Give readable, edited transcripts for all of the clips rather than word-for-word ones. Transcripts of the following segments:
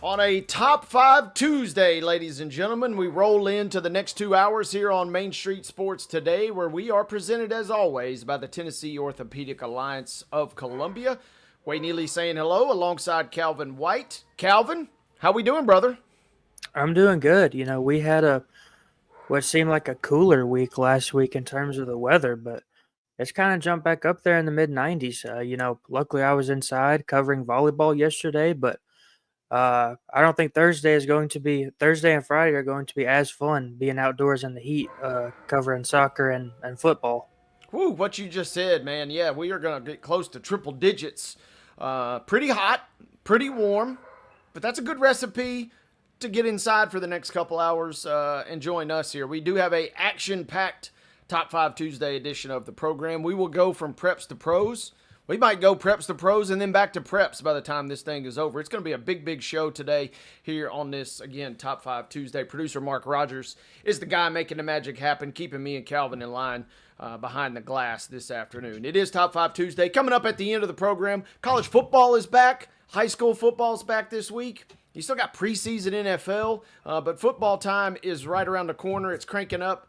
On a Top 5 Tuesday, ladies and gentlemen, we roll into the next 2 hours here on Main Street Sports Today, where we are presented, as always, by the Tennessee Orthopedic Alliance of Columbia. Wayne Neely saying hello alongside Calvin White. Calvin, how we doing, brother? I'm doing good. We had what seemed like a cooler week last week in terms of the weather, but it's kind of jumped back up there in the mid 90s. Luckily I was inside covering volleyball yesterday, but I don't think Thursday and Friday are going to be as fun being outdoors in the heat, covering soccer and football. Whew, what you just said, man. Yeah, we are going to get close to triple digits. Pretty hot, pretty warm, but that's a good recipe to get inside for the next couple hours and join us here. We do have a action-packed Top 5 Tuesday edition of the program. We will go from preps to pros. We might go preps to pros and then back to preps by the time this thing is over. It's going to be a big show today here on this, again, Top 5 Tuesday. Producer Mark Rogers is the guy making the magic happen, keeping me and Calvin in line behind the glass this afternoon. It is Top 5 Tuesday. Coming up at the end of the program, college football is back. High school football is back this week. You still got preseason NFL, but football time is right around the corner. It's cranking up.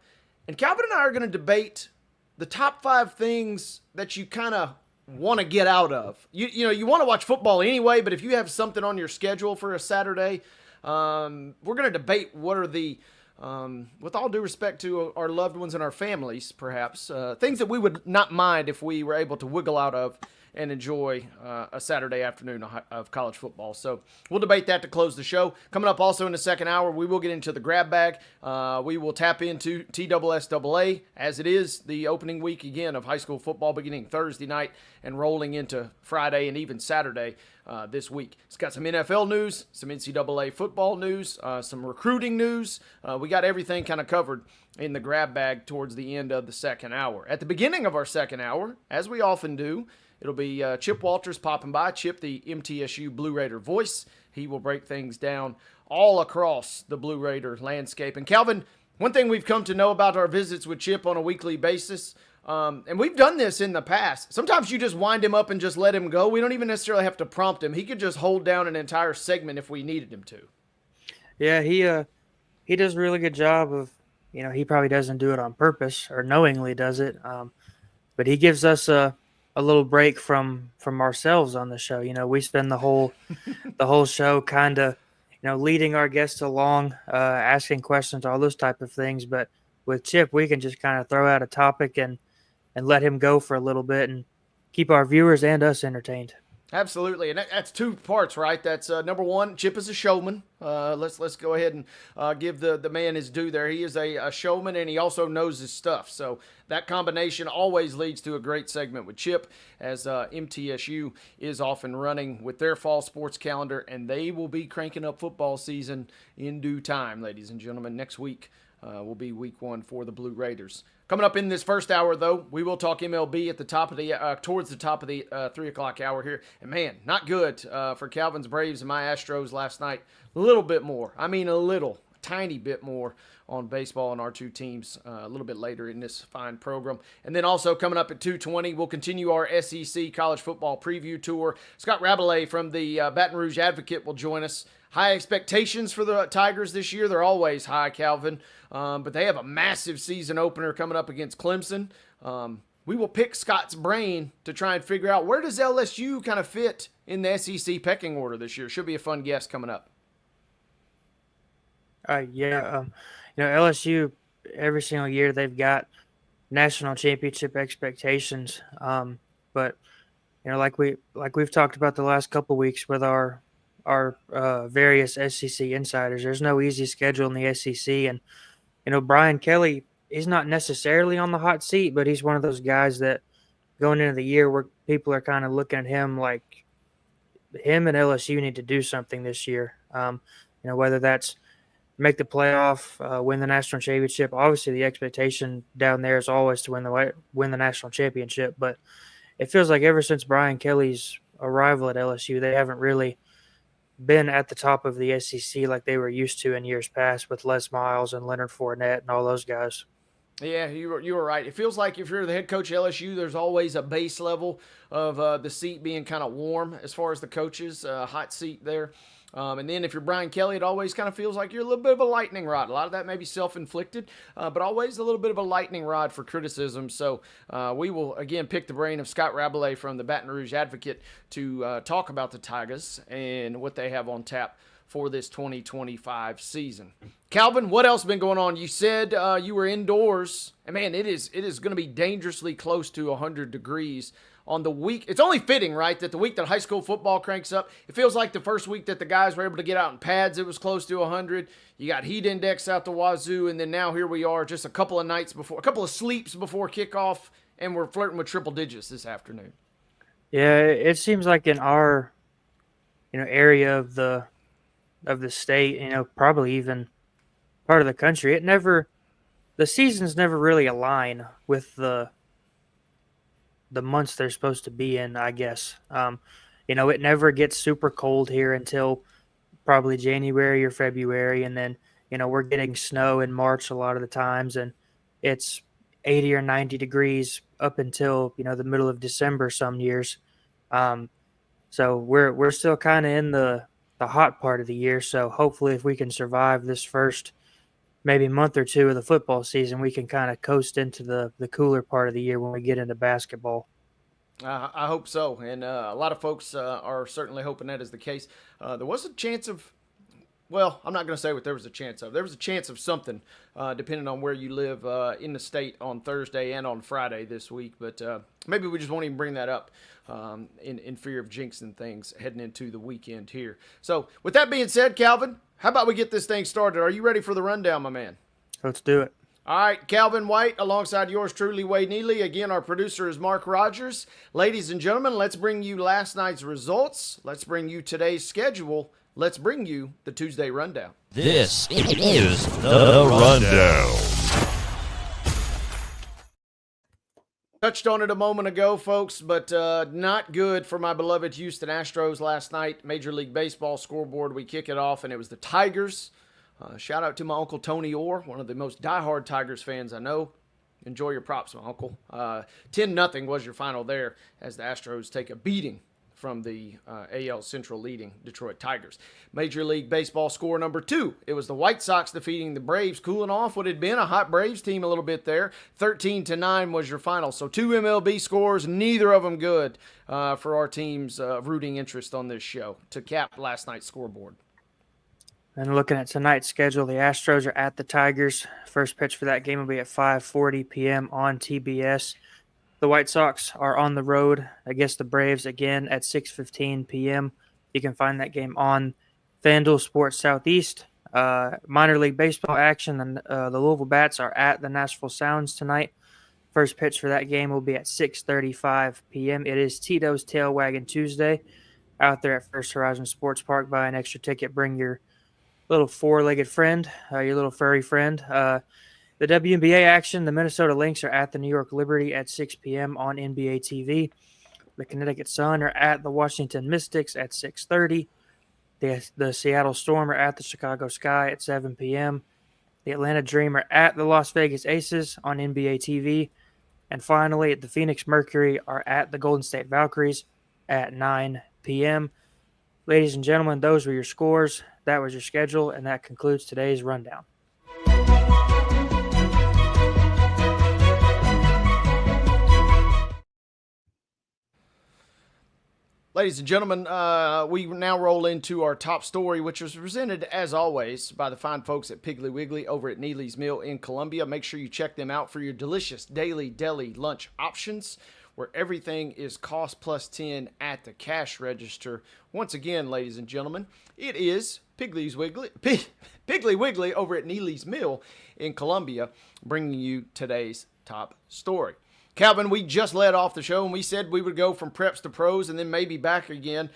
And Calvin and I are going to debate the top 5 things that you kind of want to get out of. You want to watch football anyway, but if you have something on your schedule for a Saturday, we're going to debate what are the, with all due respect to our loved ones and our families, perhaps, things that we would not mind if we were able to wiggle out of and enjoy a Saturday afternoon of college football. So we'll debate that to close the show. Coming up also in the second hour, we will get into the grab bag. We will tap into TSSAA, as it is the opening week again of high school football beginning Thursday night and rolling into Friday and even Saturday this week. It's got some NFL news, some NCAA football news, some recruiting news. We got everything kind of covered in the grab bag towards the end of the second hour. At the beginning of our second hour, as we often do, it'll be Chip Walters popping by. Chip, the MTSU Blue Raider voice. He will break things down all across the Blue Raider landscape. And Calvin, one thing we've come to know about our visits with Chip on a weekly basis, and we've done this in the past, sometimes you just wind him up and just let him go. We don't even necessarily have to prompt him. He could just hold down an entire segment if we needed him to. Yeah, he does a really good job of, he probably doesn't do it on purpose or knowingly does it, but he gives us a little break from ourselves on the show. We spend the whole show kind of, leading our guests along, asking questions, all those type of things. But with Chip, we can just kind of throw out a topic and let him go for a little bit and keep our viewers and us entertained. Absolutely, and that's 2 parts, right? That's number one. Chip is a showman. Let's go ahead and give the man his due there. He is a showman, and he also knows his stuff. So that combination always leads to a great segment with Chip, as MTSU is off and running with their fall sports calendar, and they will be cranking up football season in due time, ladies and gentlemen. Next week will be week 1 for the Blue Raiders. Coming up in this first hour, though, we will talk MLB at the top of the towards the top of the 3 o'clock hour here. And man, not good for Calvin's Braves and my Astros last night. A little bit more. I mean, a tiny bit more on baseball and our 2 teams a little bit later in this fine program. And then also coming up at 2:20, we'll continue our SEC college football preview tour. Scott Rabelais from the Baton Rouge Advocate will join us. High expectations for the Tigers this year. They're always high, Calvin. But they have a massive season opener coming up against Clemson. We will pick Scott's brain to try and figure out where does LSU kind of fit in the SEC pecking order this year. Should be a fun guest coming up. Yeah, LSU, every single year they've got national championship expectations. But like we've talked about the last couple of weeks with our various SEC insiders, there's no easy schedule in the SEC, and Brian Kelly, he's not necessarily on the hot seat, but he's one of those guys that going into the year where people are kind of looking at him like him and LSU need to do something this year. Whether that's make the playoff, win the national championship. Obviously, the expectation down there is always to win the national championship. But it feels like ever since Brian Kelly's arrival at LSU, they haven't really been at the top of the SEC like they were used to in years past with Les Miles and Leonard Fournette and all those guys. Yeah, you were right. It feels like if you're the head coach at LSU, there's always a base level of the seat being kind of warm as far as the coaches, hot seat there. And then if you're Brian Kelly, it always kind of feels like you're a little bit of a lightning rod. A lot of that may be self-inflicted, but always a little bit of a lightning rod for criticism. So we will, again, pick the brain of Scott Rabelais from the Baton Rouge Advocate to talk about the Tigers and what they have on tap for this 2025 season. Calvin, what else been going on? You said you were indoors, and man, it is going to be dangerously close to 100 degrees on the week. It's only fitting, right, that the week that high school football cranks up, it feels like the first week that the guys were able to get out in pads, it was close to 100. You got heat index out the wazoo, and then now here we are just a couple of sleeps before kickoff, and we're flirting with triple digits this afternoon. Yeah, it seems like in our area of the state, probably even part of the country, the seasons never really align with the months they're supposed to be in, I guess. It never gets super cold here until probably January or February, and then we're getting snow in March a lot of the times, and it's 80 or 90 degrees up until the middle of December some years. So we're still kind of in the hot part of the year. So hopefully, if we can survive this first maybe month or two of the football season, we can kind of coast into the cooler part of the year when we get into basketball. I hope so, and a lot of folks are certainly hoping that is the case. There was a chance of, well, I'm not going to say what there was a chance of. There was a chance of something, depending on where you live in the state on Thursday and on Friday this week. But maybe we just won't even bring that up in fear of jinxing things heading into the weekend here. So with that being said, Calvin, how about we get this thing started? Are you ready for the rundown, my man? Let's do it. All right, Calvin White, alongside yours truly, Wade Neely. Again, our producer is Mark Rogers. Ladies and gentlemen, let's bring you last night's results. Let's bring you today's schedule. Let's bring you the Tuesday Rundown. This is the Rundown. Touched on it a moment ago, folks, but not good for my beloved Houston Astros last night. Major League Baseball scoreboard, we kick it off, and it was the Tigers. Shout out to my Uncle Tony Orr, one of the most diehard Tigers fans I know. Enjoy your props, my uncle. 10-0 was your final there as the Astros take a beating from the AL Central leading Detroit Tigers. Major League Baseball score number 2. It was the White Sox defeating the Braves, cooling off what had been a hot Braves team a little bit there. 13-9 was your final. So 2 MLB scores, neither of them good for our team's rooting interest on this show to cap last night's scoreboard. And looking at tonight's schedule, the Astros are at the Tigers. First pitch for that game will be at 5:40 p.m. on TBS. The White Sox are on the road against the Braves again at 6:15 p.m. You can find that game on FanDuel Sports Southeast. Minor League Baseball action, and the Louisville Bats are at the Nashville Sounds tonight. First pitch for that game will be at 6:35 p.m. It is Tito's Tail Wagon Tuesday out there at First Horizon Sports Park. Buy an extra ticket. Bring your little four-legged friend, your little furry friend. The WNBA action, the Minnesota Lynx are at the New York Liberty at 6 p.m. on NBA TV. The Connecticut Sun are at the Washington Mystics at 6:30. The Seattle Storm are at the Chicago Sky at 7 p.m. The Atlanta Dream are at the Las Vegas Aces on NBA TV. And finally, the Phoenix Mercury are at the Golden State Valkyries at 9 p.m. Ladies and gentlemen, those were your scores. That was your schedule, and that concludes today's rundown. Ladies and gentlemen, we now roll into our top story, which was presented, as always, by the fine folks at Piggly Wiggly over at Neely's Mill in Columbia. Make sure you check them out for your delicious daily deli lunch options, where everything is cost plus 10 at the cash register. Once again, ladies and gentlemen, it is Piggly Wiggly over at Neely's Mill in Columbia, bringing you today's top story. Calvin, we just led off the show and we said we would go from preps to pros and then maybe back again.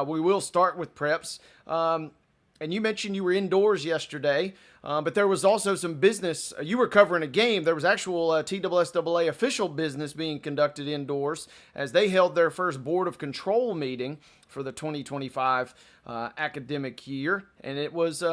We will start with preps. And you mentioned you were indoors yesterday, but there was also some business. You were covering a game. There was actual TSSAA official business being conducted indoors as they held their first Board of Control meeting for the 2025 academic year. And it was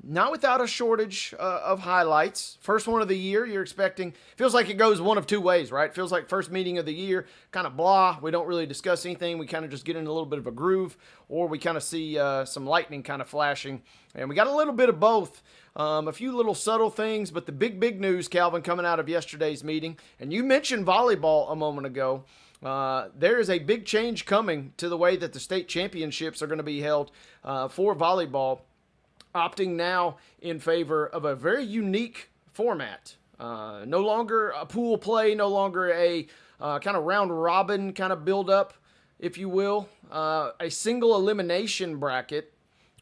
not without a shortage of highlights. First one of the year, you're expecting, feels like it goes one of two ways, right? Feels like first meeting of the year, kind of blah. We don't really discuss anything. We kind of just get in a little bit of a groove, or we kind of see some lightning kind of flashing. And we got a little bit of both. A few little subtle things, but the big news, Calvin, coming out of yesterday's meeting, and you mentioned volleyball a moment ago. There is a big change coming to the way that the state championships are going to be held for volleyball, opting now in favor of a very unique format. No longer a pool play, no longer a kind of round robin kind of build up, if you will. A single elimination bracket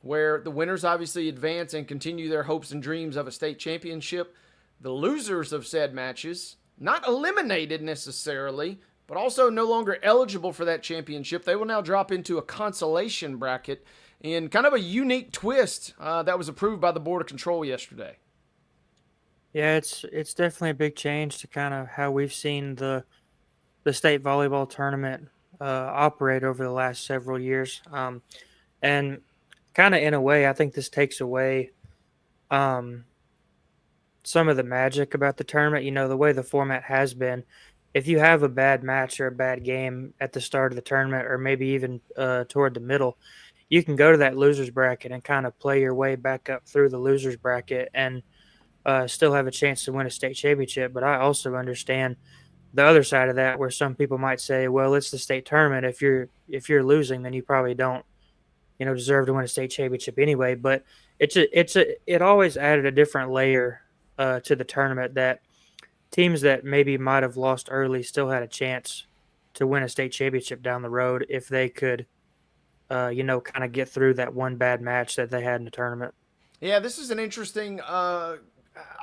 where the winners obviously advance and continue their hopes and dreams of a state championship. The losers of said matches, not eliminated necessarily, but also no longer eligible for that championship. They will now drop into a consolation bracket in kind of a unique twist that was approved by the Board of Control yesterday. Yeah, it's definitely a big change to kind of how we've seen the state volleyball tournament operate over the last several years, and kind of in a way, I think this takes away some of the magic about the tournament. You know, the way the format has been. If you have a bad match or a bad game at the start of the tournament, or maybe even toward the middle, you can go to that losers bracket and kind of play your way back up through the losers bracket and still have a chance to win a state championship. But I also understand the other side of that, where some people might say, "Well, it's the state tournament. If you're losing, then you probably don't, deserve to win a state championship anyway." But it always added a different layer to the tournament, that teams that maybe might have lost early still had a chance to win a state championship down the road if they could, kind of get through that one bad match that they had in the tournament. Yeah, this is an interesting, I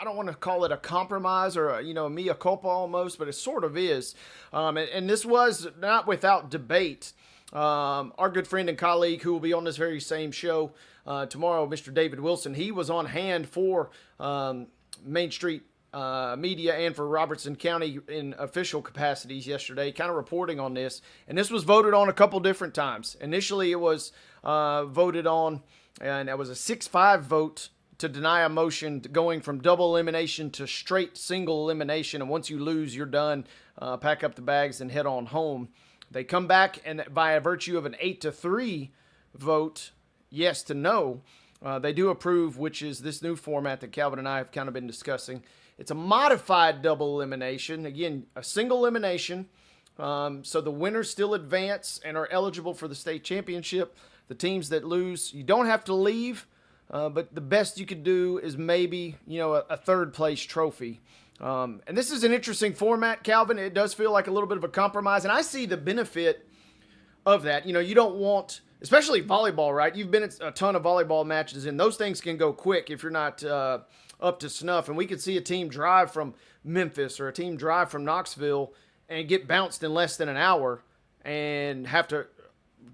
don't want to call it a compromise or, a mea culpa almost, but it sort of is. And this was not without debate. Our good friend and colleague, who will be on this very same show tomorrow, Mr. David Wilson, he was on hand for Main Street media and for Robertson County in official capacities yesterday, kind of reporting on this. And this was voted on a couple different times. Initially, it was voted on, and it was a 6-5 vote to deny a motion going from double elimination to straight single elimination. And once you lose, you're done. Pack up the bags and head on home. They come back, and by virtue of an 8-3 vote, yes to no, they do approve, which is this new format that Calvin and I have kind of been discussing. It's a modified double elimination. Again, a single elimination. So the winners still advance and are eligible for the state championship. The teams that lose, you don't have to leave, but the best you could do is maybe, a third place trophy. And this is an interesting format, Calvin. It does feel like a little bit of a compromise, and I see the benefit of that. You don't want, especially volleyball, right? You've been at a ton of volleyball matches, and those things can go quick if you're not up to snuff. And we could see a team drive from Memphis or a team drive from Knoxville and get bounced in less than an hour and have to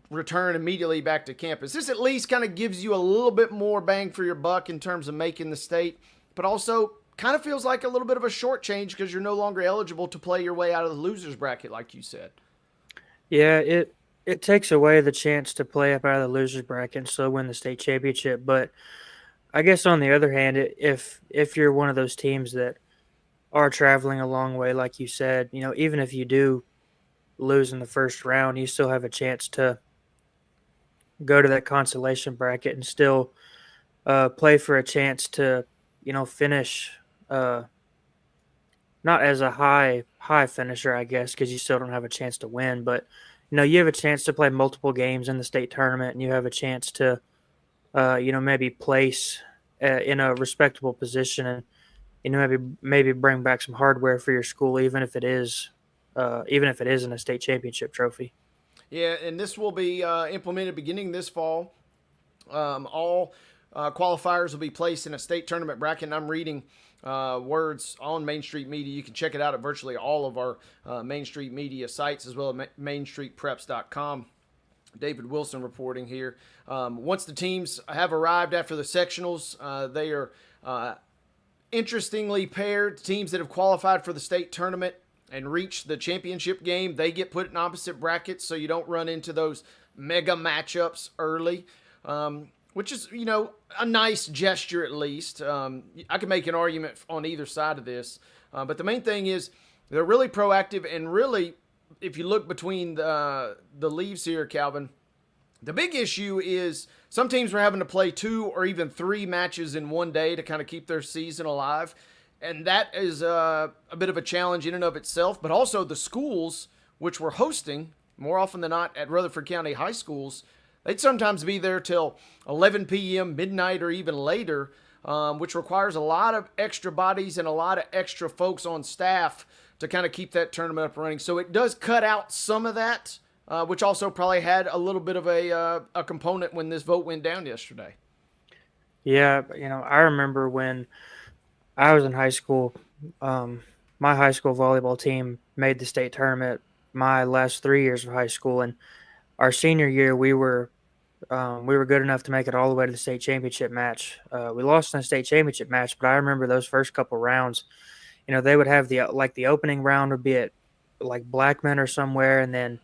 return immediately back to campus. This at least kind of gives you a little bit more bang for your buck in terms of making the state, but also kind of feels like a little bit of a short change because you're no longer eligible to play your way out of the losers bracket, like you said. Yeah, it takes away the chance to play up out of the losers bracket and still win the state championship. But I guess on the other hand, if you're one of those teams that are traveling a long way, like you said, even if you do lose in the first round, you still have a chance to go to that consolation bracket and still play for a chance to, finish not as a high finisher, I guess, because you still don't have a chance to win, but you have a chance to play multiple games in the state tournament, and you have a chance to maybe place in a respectable position, and maybe bring back some hardware for your school, even if it isn't a state championship trophy. Yeah, and this will be implemented beginning this fall. All qualifiers will be placed in a state tournament bracket. And I'm reading words on Main Street Media. You can check it out at virtually all of our Main Street Media sites, as well as mainstreetpreps.com. David Wilson reporting here. Once the teams have arrived after the sectionals, they are interestingly paired. Teams that have qualified for the state tournament and reach the championship game, they get put in opposite brackets so you don't run into those mega matchups early. which is, a nice gesture at least. I can make an argument on either side of this. But the main thing is they're really proactive, and really, if you look between the leaves here, Calvin, the big issue is some teams were having to play 2 or even 3 matches in one day to kind of keep their season alive. And that is a bit of a challenge in and of itself. But also the schools, which were hosting more often than not at Rutherford County high schools, they'd sometimes be there till 11 p.m., midnight, or even later, which requires a lot of extra bodies and a lot of extra folks on staff to kind of keep that tournament up and running. So it does cut out some of that, which also probably had a little bit of a component when this vote went down yesterday. Yeah, I remember when I was in high school, my high school volleyball team made the state tournament my last 3 years of high school, and our senior year we were good enough to make it all the way to the state championship match. We lost in the state championship match, but I remember those first couple rounds. They would have the opening round would be at like Blackman or somewhere, and then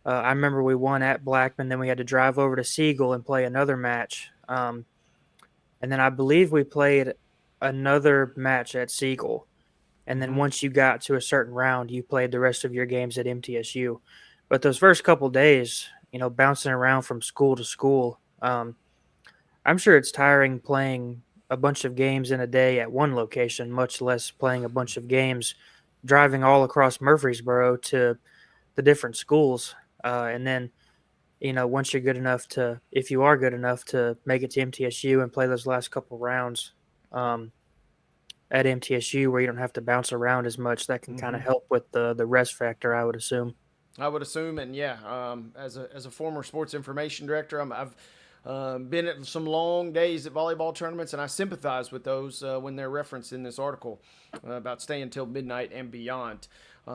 I remember we won at Blackman. Then we had to drive over to Siegel and play another match, and then I believe we played another match at Siegel. And then once you got to a certain round, you played the rest of your games at MTSU. But those first couple days, bouncing around from school to school, I'm sure it's tiring playing a bunch of games in a day at one location, much less playing a bunch of games driving all across Murfreesboro to the different schools. And then, once you're good enough to, if you are good enough to make it to MTSU and play those last couple rounds, at MTSU where you don't have to bounce around as much, that can kind of help with the rest factor, I would assume. And yeah, as a former sports information director, I've been at some long days at volleyball tournaments, and I sympathize with those when they're referenced in this article about staying till midnight and beyond.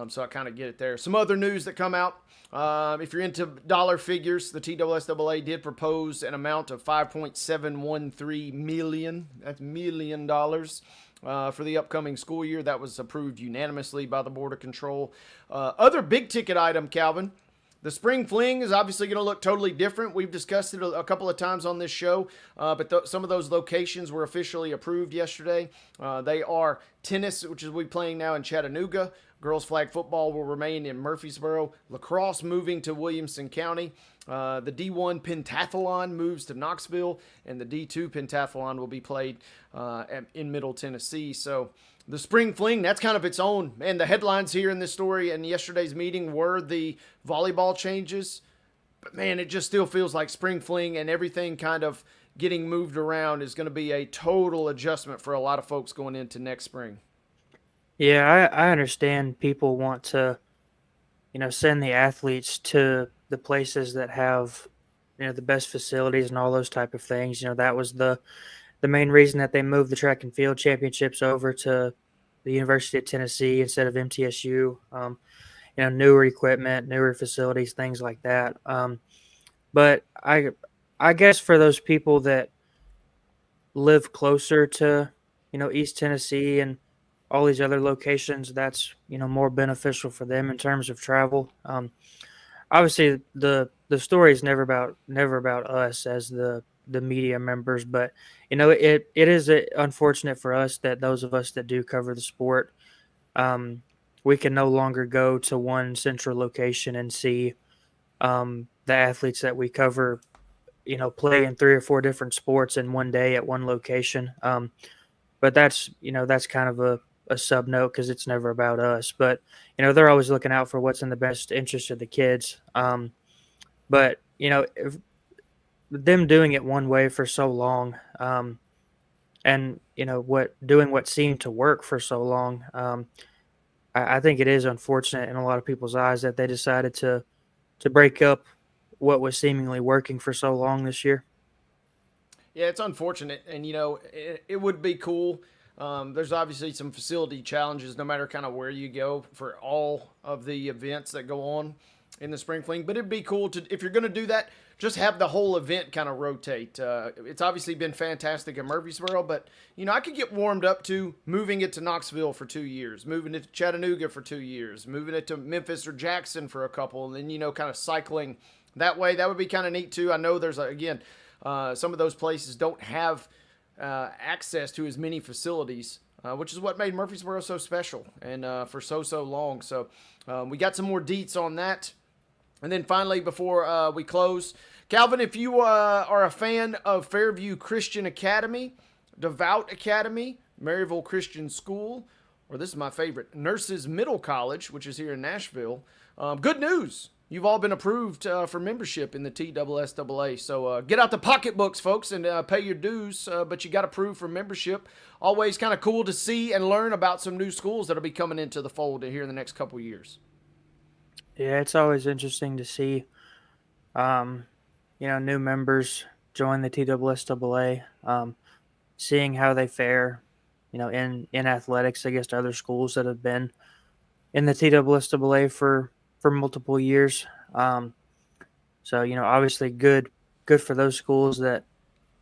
So I kind of get it there. Some other news that come out. If you're into dollar figures, the TSSAA did propose an amount of $5.713 million. That's $1 million. For the upcoming school year. That was approved unanimously by the Board of Control. Other big ticket item, Calvin, the spring fling is obviously going to look totally different. We've discussed it a couple of times on this show, but some of those locations were officially approved yesterday. They are tennis, which is we playing now in Chattanooga. Girls flag football will remain in Murfreesboro. Lacrosse moving to Williamson County. The D1 pentathlon moves to Knoxville, and the D2 pentathlon will be played in Middle Tennessee. So the spring fling, that's kind of its own. And the headlines here in this story and yesterday's meeting were the volleyball changes. But, man, it just still feels like spring fling and everything kind of getting moved around is going to be a total adjustment for a lot of folks going into next spring. Yeah, I understand people want to, send the athletes to the places that have, the best facilities and all those type of things. That was the main reason that they moved the track and field championships over to the University of Tennessee instead of MTSU. Newer equipment, newer facilities, things like that. But I guess for those people that live closer to, East Tennessee and all these other locations, that's, more beneficial for them in terms of travel. Obviously the story is never about us as the media members, but it is unfortunate for us that those of us that do cover the sport, we can no longer go to one central location and see the athletes that we cover, play in 3 or 4 different sports in one day at one location. But that's kind of a sub note because it's never about us. But they're always looking out for what's in the best interest of the kids. But if them doing it one way for so long, and doing what seemed to work for so long, I think it is unfortunate in a lot of people's eyes that they decided to break up what was seemingly working for so long this year. Yeah, it's unfortunate, and it would be cool. There's obviously some facility challenges no matter kind of where you go for all of the events that go on in the spring fling, but it'd be cool to, if you're going to do that, just have the whole event kind of rotate. It's obviously been fantastic at Murfreesboro, but I could get warmed up to moving it to Knoxville for 2 years, moving it to Chattanooga for 2 years, moving it to Memphis or Jackson for a couple, and then kind of cycling that way. That would be kind of neat too. I know there's some of those places don't have access to as many facilities, which is what made Murfreesboro so special and for so long. So we got some more deets on that. And then finally, before we close, Calvin, if you are a fan of Fairview Christian Academy, Devout Academy, Maryville Christian School, or this is my favorite, Nurses Middle College, which is here in Nashville, good news. You've all been approved for membership in the TSSAA. So get out the pocketbooks, folks, and pay your dues. But you got approved for membership. Always kind of cool to see and learn about some new schools that will be coming into the fold here in the next couple years. Yeah, it's always interesting to see, new members join the TSSAA, seeing how they fare, in athletics against other schools that have been in the TSSAA for multiple years. So, obviously good for those schools that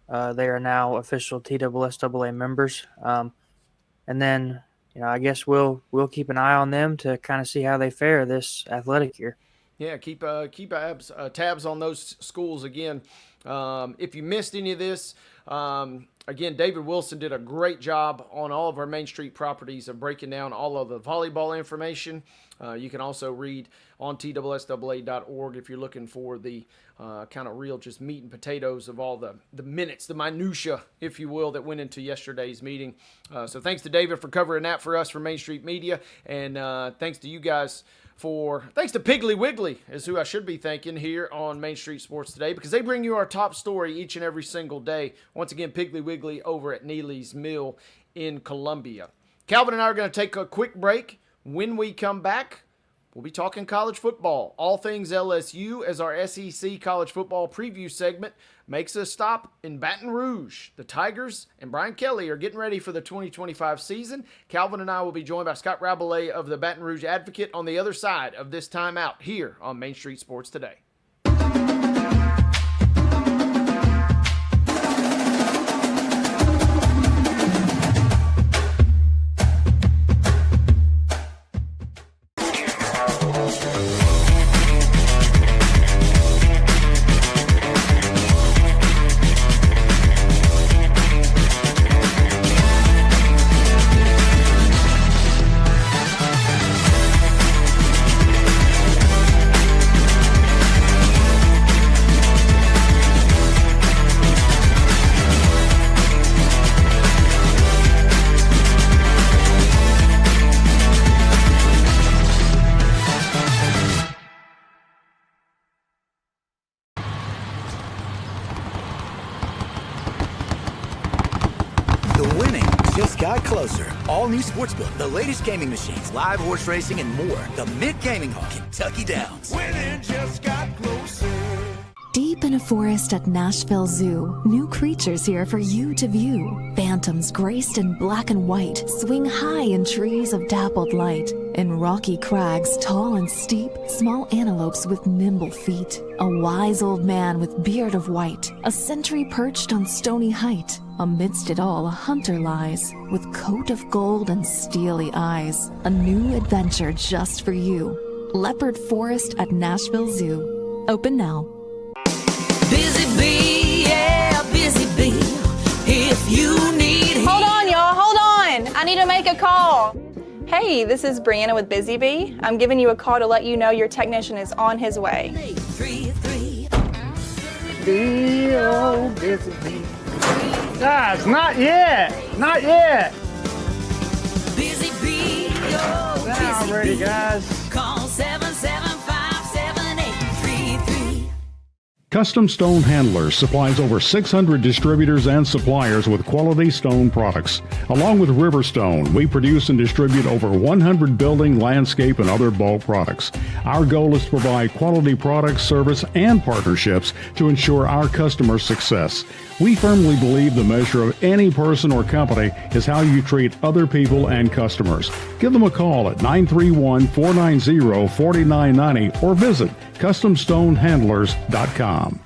they are now official TSSAA members. And then, I guess we'll keep an eye on them to kind of see how they fare this athletic year. Yeah, keep tabs on those schools again. If you missed any of this, again, David Wilson did a great job on all of our Main Street properties of breaking down all of the volleyball information. You can also read on TSSAA.org if you're looking for the kind of real just meat and potatoes of all the minutes, the minutia, if you will, that went into yesterday's meeting. So thanks to David for covering that for us for Main Street Media, and thanks to you guys thanks to Piggly Wiggly is who I should be thanking here on Main Street Sports Today, because they bring you our top story each and every single day. Once again, Piggly Wiggly over at Neely's Mill in Columbia. Calvin and I are going to take a quick break. When we come back, we'll be talking college football, all things LSU, as our SEC college football preview segment makes a stop in Baton Rouge. The Tigers and Brian Kelly are getting ready for the 2025 season. Calvin and I will be joined by Scott Rabelais of the Baton Rouge Advocate on the other side of this timeout here on Main Street Sports Today. Closer. All new Sportsbook, the latest gaming machines, live horse racing, and more. The Mint Gaming Hall, Kentucky Downs. Winning just got closer. Deep in a forest at Nashville Zoo, new creatures here for you to view. Phantoms graced in black and white swing high in trees of dappled light. In rocky crags, tall and steep, small antelopes with nimble feet. A wise old man with beard of white, a sentry perched on stony height. Amidst it all, a hunter lies, with coat of gold and steely eyes. A new adventure just for you. Leopard Forest at Nashville Zoo. Open now. Busy bee, yeah, busy bee. If you need... Hold on, y'all, hold on. I need to make a call. Hey, this is Brianna with Busy Bee. I'm giving you a call to let you know your technician is on his way. 833. Oh, busy bee. Guys, not yet. Not yet. Busy bee, oh, Now busy ready, bee. guys. Call 775-7833. Custom Stone Handlers supplies over 600 distributors and suppliers with quality stone products. Along with Riverstone, we produce and distribute over 100 building, landscape, and other bulk products. Our goal is to provide quality products, service, and partnerships to ensure our customers' success. We firmly believe the measure of any person or company is how you treat other people and customers. Give them a call at 931-490-4990 or visit CustomStoneHandlers.com.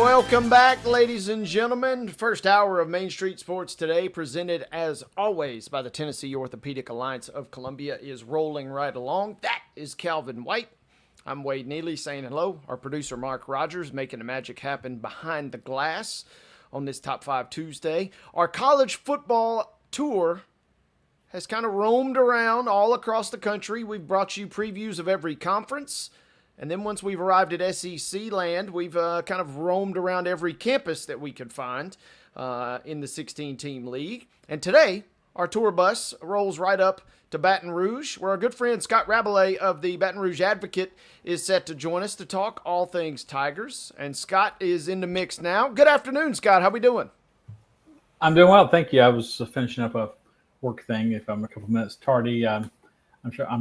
welcome back, ladies and gentlemen. First hour of Main Street Sports Today, presented as always by the Tennessee Orthopedic Alliance of Columbia, is rolling right along. That is Calvin White. I'm Wade Neely saying hello. Our producer, Mark Rogers, making the magic happen behind the glass on this Top 5 Tuesday. Our college football tour has kind of roamed around all across the country. We've brought you previews of every conference. And then once we've arrived at SEC land, we've kind of roamed around every campus that we could find in the 16-team league. And today, our tour bus rolls right up to Baton Rouge, where our good friend Scott Rabelais of the Baton Rouge Advocate is set to join us to talk all things Tigers. And Scott is in the mix now. Good afternoon, Scott. How we doing? I'm doing well, thank you. I was finishing up a work thing. If I'm a couple minutes tardy, I'm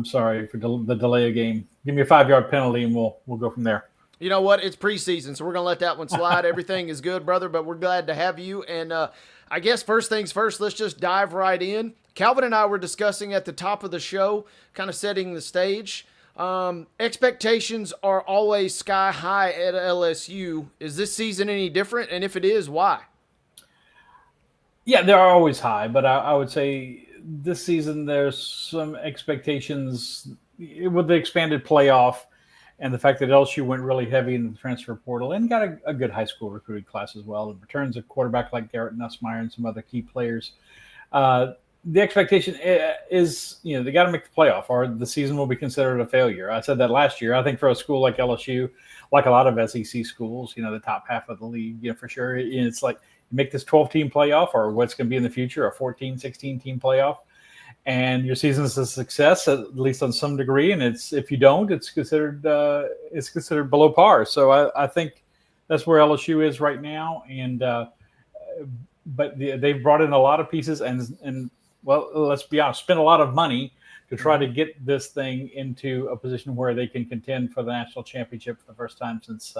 sorry for the delay of game. Give me a 5-yard penalty, and we'll go from there. You know what? It's preseason, so we're going to let that one slide. Everything is good, brother, but we're glad to have you. And I guess first things first, let's just dive right in. Calvin and I were discussing at the top of the show, kind of setting the stage. Expectations are always sky high at LSU. Is this season any different? And if it is, why? Yeah, they are always high, but I would say this season there's some expectations with the expanded playoff and the fact that LSU went really heavy in the transfer portal and got a good high school recruiting class as well. And returns a quarterback like Garrett Nussmeier and some other key players. The expectation is, they got to make the playoff or the season will be considered a failure. I said that last year. I think for a school like LSU, like a lot of SEC schools, the top half of the league, for sure, it's like you make this 12-team playoff or what's going to be in the future, a 14, 16-team playoff, and your season's a success, at least on some degree. And if you don't, it's considered below par. So I think that's where LSU is right now. And but they've brought in a lot of pieces and well, let's be honest, spent a lot of money to try to get this thing into a position where they can contend for the national championship for the first time since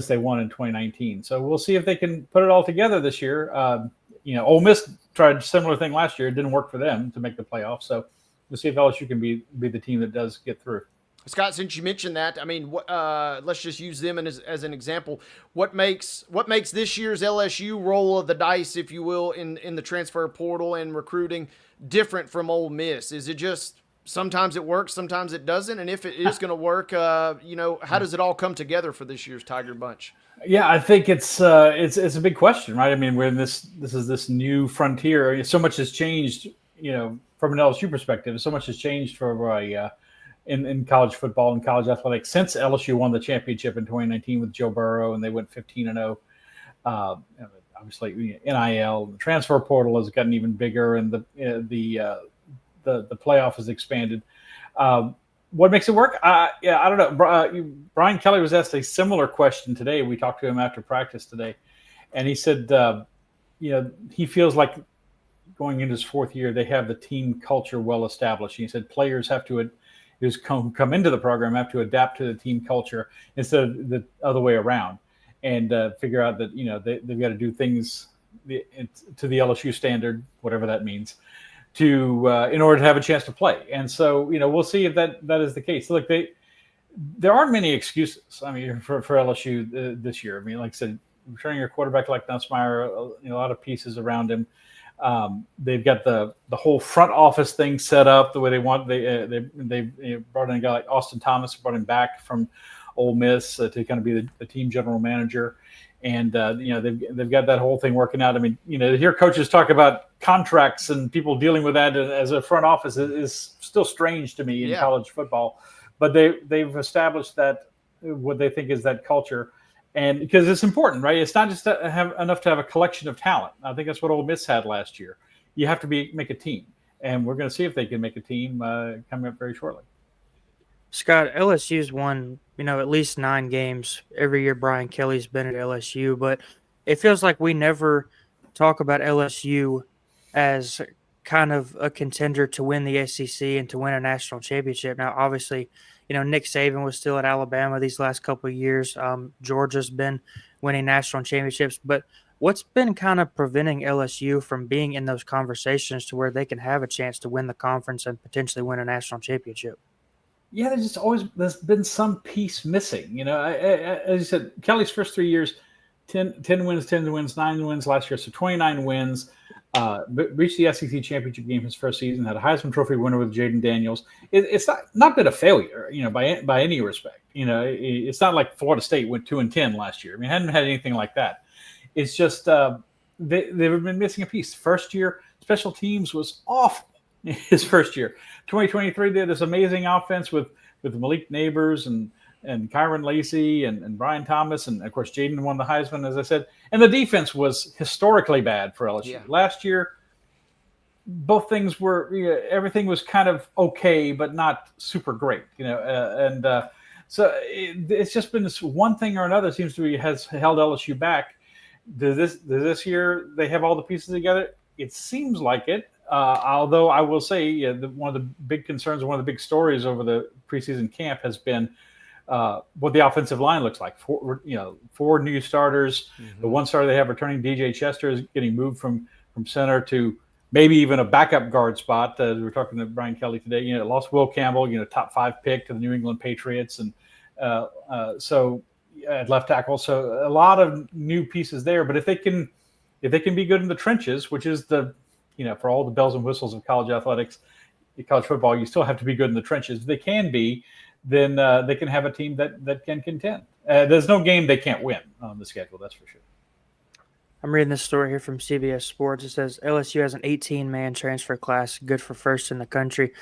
they won in 2019. So we'll see if they can put it all together this year. Ole Miss tried a similar thing last year. It didn't work for them to make the playoffs. So we'll see if LSU can be the team that does get through. Scott, since you mentioned that, I mean, let's just use them as an example. What makes this year's LSU roll of the dice, if you will, in the transfer portal and recruiting different from Ole Miss? Is it just sometimes it works, sometimes it doesn't? And if it is going to work, how does it all come together for this year's Tiger Bunch? Yeah, I think it's a big question, right? I mean, we're in this is this new frontier. So much has changed, from an LSU perspective. So much has changed for in college football and college athletics since LSU won the championship in 2019 with Joe Burrow, and they went 15-0. Obviously, NIL, the transfer portal has gotten even bigger, and the playoff has expanded. What makes it work? I don't know. Brian Kelly was asked a similar question today. We talked to him after practice today, and he said, he feels like going into his fourth year, they have the team culture well established. He said players have to come into the program have to adapt to the team culture instead of the other way around, and figure out that they've got to do things to the LSU standard, whatever that means, in order to have a chance to play. And so we'll see if that is the case. Look, there aren't many excuses. I mean, for LSU this year. I mean, like I said, returning a quarterback like Nussmeier, a lot of pieces around him. They've got the whole front office thing set up the way they want. They brought in a guy like Austin Thomas, brought him back from Ole Miss to kind of be the team general manager, and they've got that whole thing working out. I mean, to hear coaches talk about contracts and people dealing with that as a front office is still strange to me in college football, but they've established that what they think is that culture. And because it's important, right? It's not just to have a collection of talent. I think that's what Ole Miss had last year. You have to make a team, and we're going to see if they can make a team coming up very shortly. Scott, LSU's won, at least 9 games every year Brian Kelly's been at LSU, but it feels like we never talk about LSU as kind of a contender to win the SEC and to win a national championship. Now, obviously, Nick Saban was still at Alabama these last couple of years. Georgia's been winning national championships. But what's been kind of preventing LSU from being in those conversations to where they can have a chance to win the conference and potentially win a national championship? Yeah, there's been some piece missing. As you said, Kelly's first 3 years, 10 wins, 10 wins, 9 wins last year, so 29 wins. Reached the SEC championship game his first season. Had a Heisman Trophy winner with Jaden Daniels. It's not been a failure, by any respect. It's not like Florida State went 2-10 last year. I mean, hadn't had anything like that. It's just they've been missing a piece. First year, special teams was awful. His first year. 2023, they had this amazing offense with Malik Neighbors and Kyron Lacey and Brian Thomas, and of course Jaden won the Heisman, as I said. And the defense was historically bad for LSU. Yeah. Last year, both things were everything was kind of okay, but not super great. So it's just been this one thing or another seems to be has held LSU back. Does this year they have all the pieces together? It seems like it. Although I will say one of the big concerns, one of the big stories over the preseason camp has been what the offensive line looks like. Four new starters. Mm-hmm. The one starter they have returning, DJ Chester, is getting moved from center to maybe even a backup guard spot. We were talking to Brian Kelly today. Lost Will Campbell, top 5 pick to the New England Patriots, and so at left tackle. So a lot of new pieces there. But if they can be good in the trenches, which is for all the bells and whistles of college athletics, college football, you still have to be good in the trenches. If they can be, then they can have a team that can contend. There's no game they can't win on the schedule, that's for sure. I'm reading this story here from CBS Sports. It says LSU has an 18-man transfer class, good for first in the country.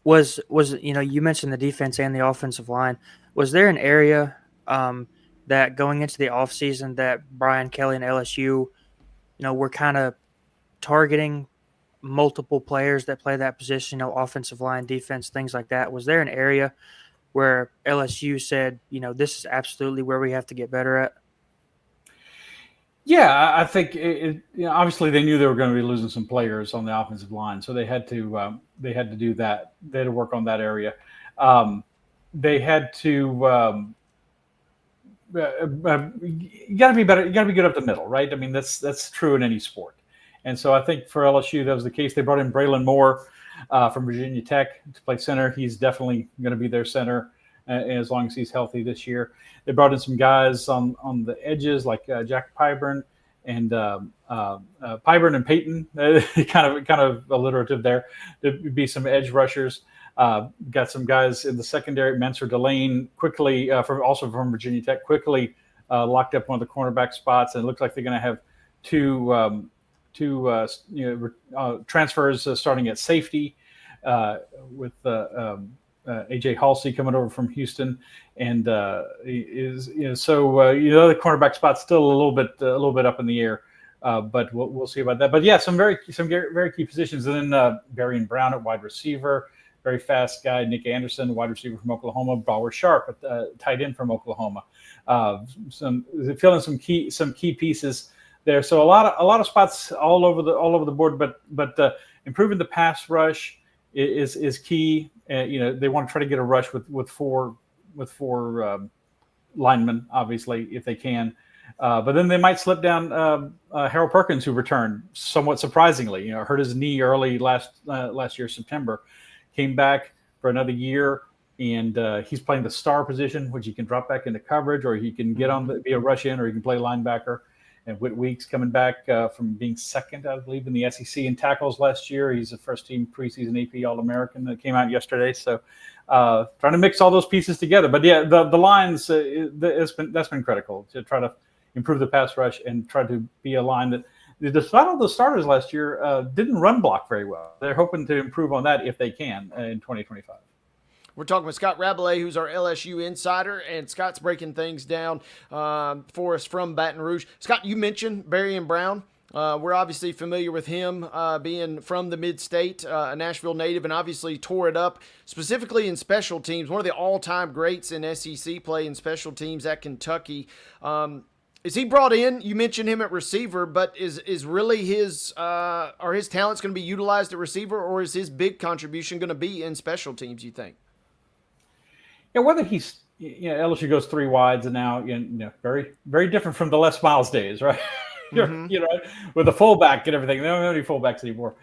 Was you mentioned the defense and the offensive line. Was there an area that going into the offseason that Brian Kelly and LSU, were kind of targeting multiple players that play that position, offensive line, defense, things like that? Was there an area where LSU said, this is absolutely where we have to get better at? Yeah, I think obviously they knew they were going to be losing some players on the offensive line, so they had to do that. They had to work on that area. They had to. You got to be better. You got to be good up the middle, right? I mean, that's true in any sport. And so I think for LSU that was the case. They brought in Braylon Moore from Virginia Tech to play center. He's definitely going to be their center as long as he's healthy this year. They brought in some guys on the edges like Jack Pyburn and Pyburn and Peyton, kind of alliterative there. There'd be some edge rushers. Got some guys in the secondary. Menser Delane quickly also from Virginia Tech quickly locked up one of the cornerback spots, and it looks like they're going to have two transfers starting at safety with AJ Halsey coming over from Houston, and the cornerback spot's still a little bit up in the air, but we'll see about that. But yeah, some very key positions, and then Barian Brown at wide receiver, very fast guy. Nick Anderson, wide receiver from Oklahoma. Bauer Sharp, tight end from Oklahoma. Filling some key pieces there. So a lot of spots all over the board, but improving the pass rush is key. They want to try to get a rush with four linemen, obviously, if they can. But then they might slip down Harold Perkins, who returned somewhat surprisingly. Hurt his knee early last year, September. Came back for another year, and he's playing the star position, which he can drop back into coverage, or he can get on be a rush in, or he can play linebacker. And Whit Weeks coming back from being second, I believe, in the SEC in tackles last year. He's a first-team preseason AP All-American that came out yesterday. So trying to mix all those pieces together. But yeah, the lines that's been critical to try to improve the pass rush and try to be a line that, despite all the starters last year, didn't run block very well. They're hoping to improve on that if they can in 2025. We're talking with Scott Rabalais, who's our LSU insider, and Scott's breaking things down for us from Baton Rouge. Scott, you mentioned Barian Brown. We're obviously familiar with him being from the mid-state, a Nashville native, and obviously tore it up, specifically in special teams. One of the all-time greats in SEC play in special teams at Kentucky. Is he brought in? You mentioned him at receiver, but is really are his talents going to be utilized at receiver, or is his big contribution going to be in special teams, you think? Yeah, whether he's LSU goes 3 wides, and now very very different from the Les Miles days, right? Mm-hmm. With a fullback and everything. They don't have any fullbacks anymore.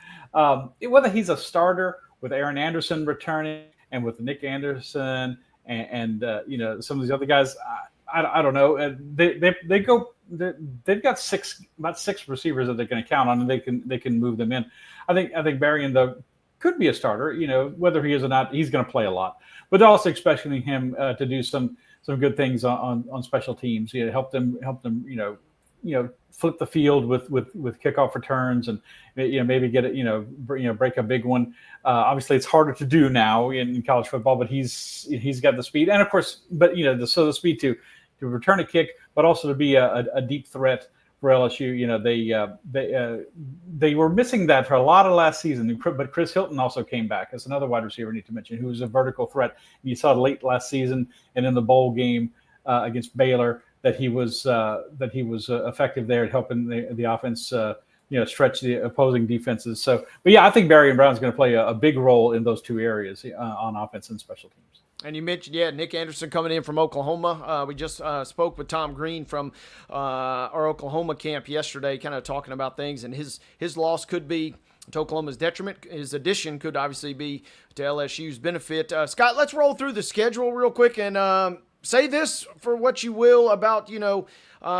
Whether he's a starter with Aaron Anderson returning and with Nick Anderson and some of these other guys, I don't know. They go they've got about six receivers that they can count on, and they can move them in. I think Berrien though could be a starter. Whether he is or not, he's going to play a lot. But they're also expecting him to do some good things on special teams. Help them. Flip the field with kickoff returns, and maybe get it. Break a big one. Obviously, it's harder to do now in college football, but he's got the speed, and of course, but the speed to return a kick, but also to be a deep threat for LSU. They were missing that for a lot of last season, but Chris Hilton also came back as another wide receiver I need to mention, who was a vertical threat. You saw late last season and in the bowl game against Baylor that he was effective there at helping the offense stretch the opposing defenses. So, but yeah, I think Berrien Brown's going to play a big role in those two areas on offense and special teams. And you mentioned, Nick Anderson coming in from Oklahoma. We just spoke with Tom Green from our Oklahoma camp yesterday, kind of talking about things, and his loss could be to Oklahoma's detriment. His addition could obviously be to LSU's benefit. Scott, let's roll through the schedule real quick and say this for what you will about,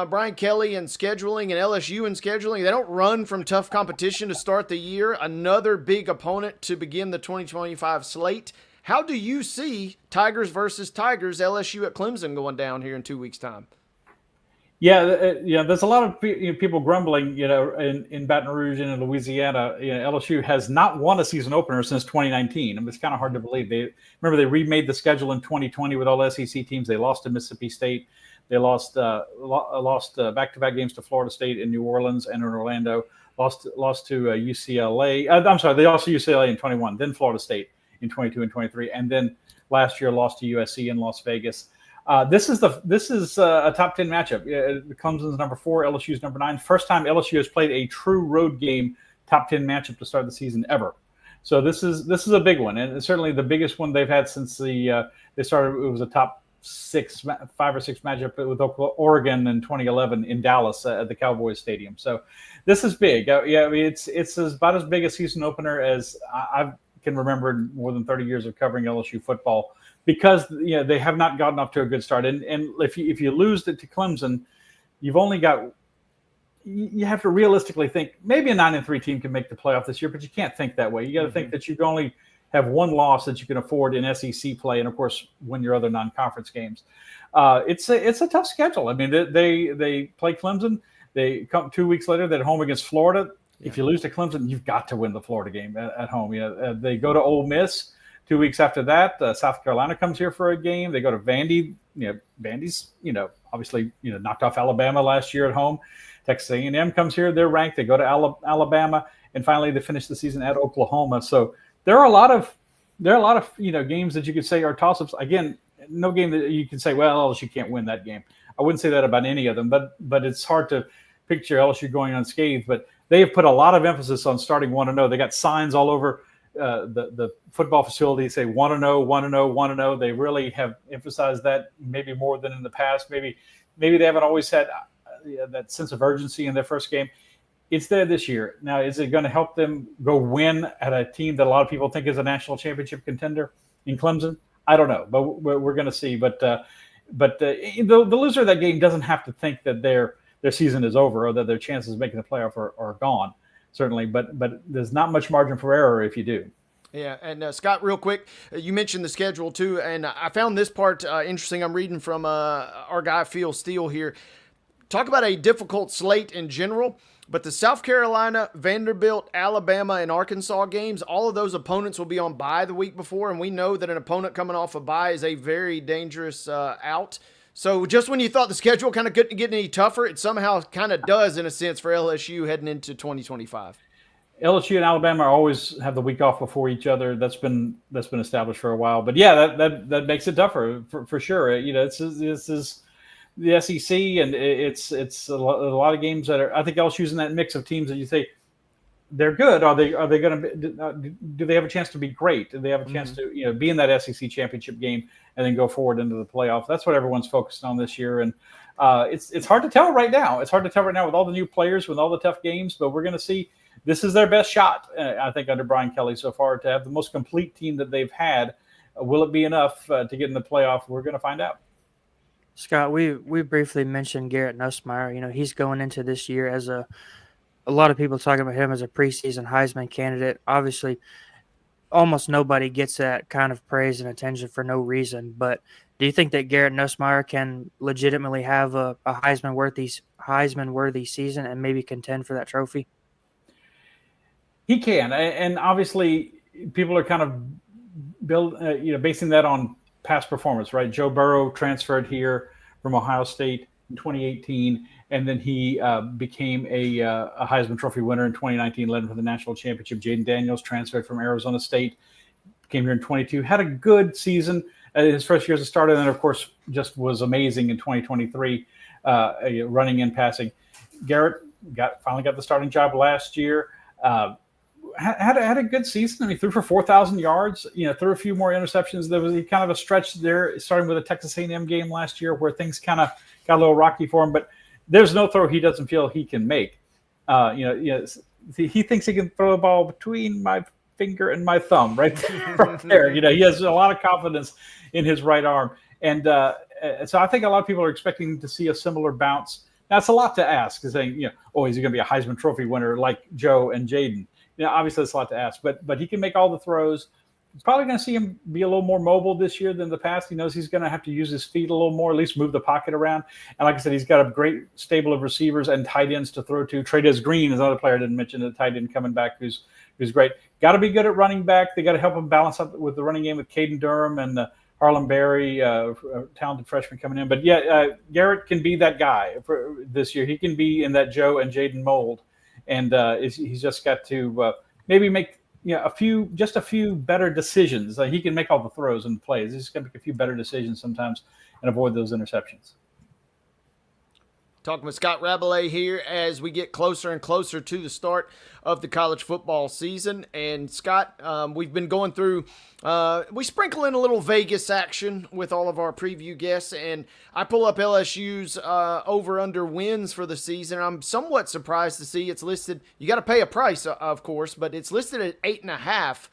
Brian Kelly and scheduling and LSU and scheduling. They don't run from tough competition to start the year. Another big opponent to begin the 2025 slate. How do you see Tigers versus Tigers, LSU at Clemson going down here in 2 weeks' time? Yeah, there's a lot of people grumbling, in Baton Rouge and in Louisiana. LSU has not won a season opener since 2019. I mean, it's kind of hard to believe. They remade the schedule in 2020 with all SEC teams. They lost to Mississippi State. They lost back-to-back games to Florida State in New Orleans and in Orlando. Lost to UCLA. I'm sorry, they lost to UCLA in 21, then Florida State in 22 and 23, and then last year lost to USC in Las Vegas. This is a top 10 matchup. Clemson's number 4, LSU's number 9. First time LSU has played a true road game top 10 matchup to start the season ever. So this is a big one, and certainly the biggest one they've had since they started. It was a top 5 or 6 matchup with Oregon in 2011 in Dallas at the Cowboys Stadium. So this is big. It's about as big a season opener as I can remember in more than 30 years of covering LSU football, because they have not gotten off to a good start. And if you lose it to Clemson, you have to realistically think maybe a 9-3 team can make the playoff this year, but you can't think that way. You got to think that you can only have one loss that you can afford in SEC play, and of course win your other non-conference games. It's a tough schedule. I mean, they play Clemson. They come 2 weeks later. They're at home against Florida. Yeah. If you lose to Clemson, you've got to win the Florida game at home. They go to Ole Miss 2 weeks after that. South Carolina comes here for a game. They go to Vandy. Vandy's obviously knocked off Alabama last year at home. Texas A&M comes here. They're ranked. They go to Alabama, and finally they finish the season at Oklahoma. So there are a lot of games that you could say are toss-ups. Again, no game that you can say, well, LSU can't win that game. I wouldn't say that about any of them, but it's hard to picture LSU going unscathed. But they have put a lot of emphasis on starting 1-0. They got signs all over the football facility say 1-0, 1-0, 1-0. They really have emphasized that maybe more than in the past. Maybe they haven't always had that sense of urgency in their first game. It's there this year. Now, is it going to help them go win at a team that a lot of people think is a national championship contender in Clemson? I don't know, but we're going to see. But the loser of that game doesn't have to think that their season is over or that their chances of making the playoff are gone, certainly. But there's not much margin for error if you do. Yeah, and Scott, real quick, you mentioned the schedule too, and I found this part interesting. I'm reading from our guy Phil Steele here. Talk about a difficult slate in general, but the South Carolina, Vanderbilt, Alabama, and Arkansas games, all of those opponents will be on bye the week before, and we know that an opponent coming off a bye is a very dangerous out. So just when you thought the schedule kind of couldn't get any tougher, it somehow kind of does in a sense for LSU heading into 2025. LSU and Alabama always have the week off before each other. That's been established for a while. But yeah, that makes it tougher for sure. This is the SEC, and it's a lot of games that are. I think LSU's in that mix of teams that you say they're good. Are they going to? Do they have a chance to be great? Do they have a chance to be in that SEC championship game and then go forward into the playoff? That's what everyone's focused on this year, and it's hard to tell right now. It's hard to tell right now with all the new players, with all the tough games. But we're going to see. This is their best shot, I think, under Brian Kelly so far to have the most complete team that they've had. Will it be enough to get in the playoff? We're going to find out. Scott, we briefly mentioned Garrett Nussmeier. You know, he's going into this year as a lot of people talking about him as a preseason Heisman candidate. Obviously, almost nobody gets that kind of praise and attention for no reason. But do you think that Garrett Nussmeier can legitimately have a Heisman worthy season and maybe contend for that trophy? He can, and obviously people are kind of basing that on past performance, right? Joe Burrow transferred here from Ohio State in 2018, and then he became a Heisman Trophy winner in 2019, led him to the national championship. Jaden Daniels transferred from Arizona State, came here in 22, had a good season his first year as a starter, and then of course just was amazing in 2023, running and passing. Garrett finally got the starting job last year. Had a good season. I mean, threw for 4,000 yards. Threw a few more interceptions. There was kind of a stretch there, starting with a Texas A&M game last year, where things kind of got a little rocky for him. But there's no throw he doesn't feel he can make. He thinks he can throw a ball between my finger and my thumb, right there. He has a lot of confidence in his right arm, and so I think a lot of people are expecting to see a similar bounce. That's a lot to ask, saying, is he going to be a Heisman Trophy winner like Joe and Jaden? Obviously it's a lot to ask, but he can make all the throws. Probably going to see him be a little more mobile this year than the past. He knows he's going to have to use his feet a little more, at least move the pocket around. And like I said, he's got a great stable of receivers and tight ends to throw to. Trey'Dez Green is another player I didn't mention, the tight end coming back who's great. Got to be good at running back. They got to help him balance up with the running game with Caden Durham and Harlan Berry, a talented freshman coming in. But Garrett can be that guy for this year. He can be in that Joe and Jaden mold. And he's just got to maybe make a few better decisions. He can make all the throws and plays. He's just got to make a few better decisions sometimes and avoid those interceptions. Talking with Scott Rabelais here as we get closer and closer to the start of the college football season. And Scott, we've been going through, we sprinkle in a little Vegas action with all of our preview guests, and I pull up LSU's over-under wins for the season. I'm somewhat surprised to see it's listed. You got to pay a price, of course, but it's listed at 8.5.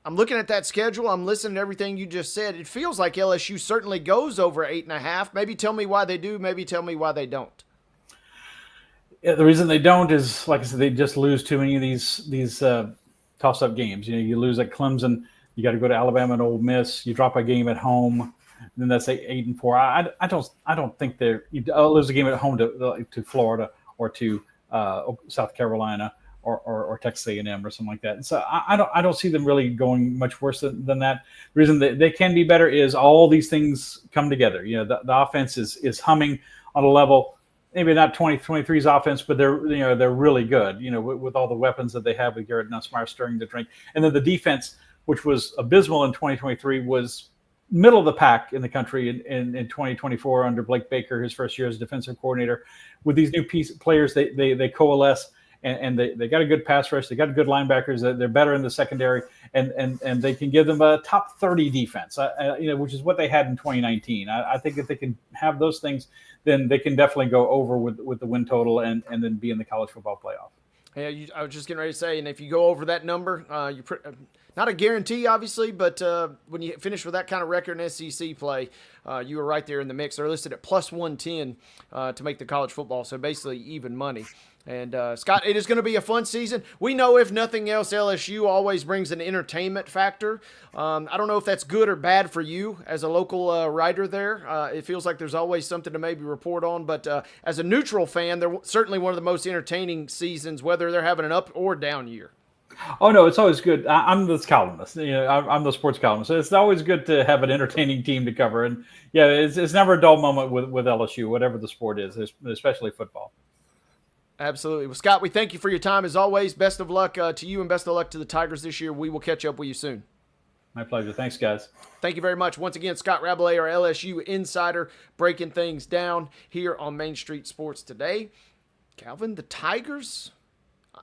I'm looking at that schedule. I'm listening to everything you just said. It feels like LSU certainly goes over 8.5. Maybe tell me why they do. Maybe tell me why they don't. Yeah, the reason they don't is, like I said, they just lose too many of these toss-up games. You lose at Clemson. You got to go to Alabama and Ole Miss. You drop a game at home, and then that's 8-4. I don't think you lose a game at home to Florida or to South Carolina. Or Texas A&M or something like that. And so I don't see them really going much worse than that. The reason they can be better is all these things come together. The offense is humming on a level, maybe not 2023's offense, but they're really good. With all the weapons that they have with Garrett Nussmeier stirring the drink, and then the defense, which was abysmal in 2023, was middle of the pack in the country in 2024 under Blake Baker, his first year as defensive coordinator. With these new players, they coalesce. And they got a good pass rush. They got good linebackers. They're better in the secondary, and they can give them a top 30 defense, which is what they had in 2019. I think if they can have those things, then they can definitely go over with the win total and then be in the college football playoff. Yeah, I was just getting ready to say, and if you go over that number, not a guarantee, obviously, but when you finish with that kind of record in SEC play, you were right there in the mix. They're listed at plus 110 to make the college football, so basically even money. And, Scott, it is going to be a fun season. We know, if nothing else, LSU always brings an entertainment factor. I don't know if that's good or bad for you as a local writer there. It feels like there's always something to maybe report on. But as a neutral fan, they're certainly one of the most entertaining seasons, whether they're having an up or down year. Oh, no, it's always good. I'm the columnist. I'm the sports columnist. So it's always good to have an entertaining team to cover. And, yeah, it's never a dull moment with LSU, whatever the sport is, especially football. Absolutely. Well, Scott, we thank you for your time as always. Best of luck to you and best of luck to the Tigers this year. We will catch up with you soon. My pleasure. Thanks, guys. Thank you very much. Once again, Scott Rabelais, our LSU insider, breaking things down here on Main Street Sports Today. Calvin, the Tigers?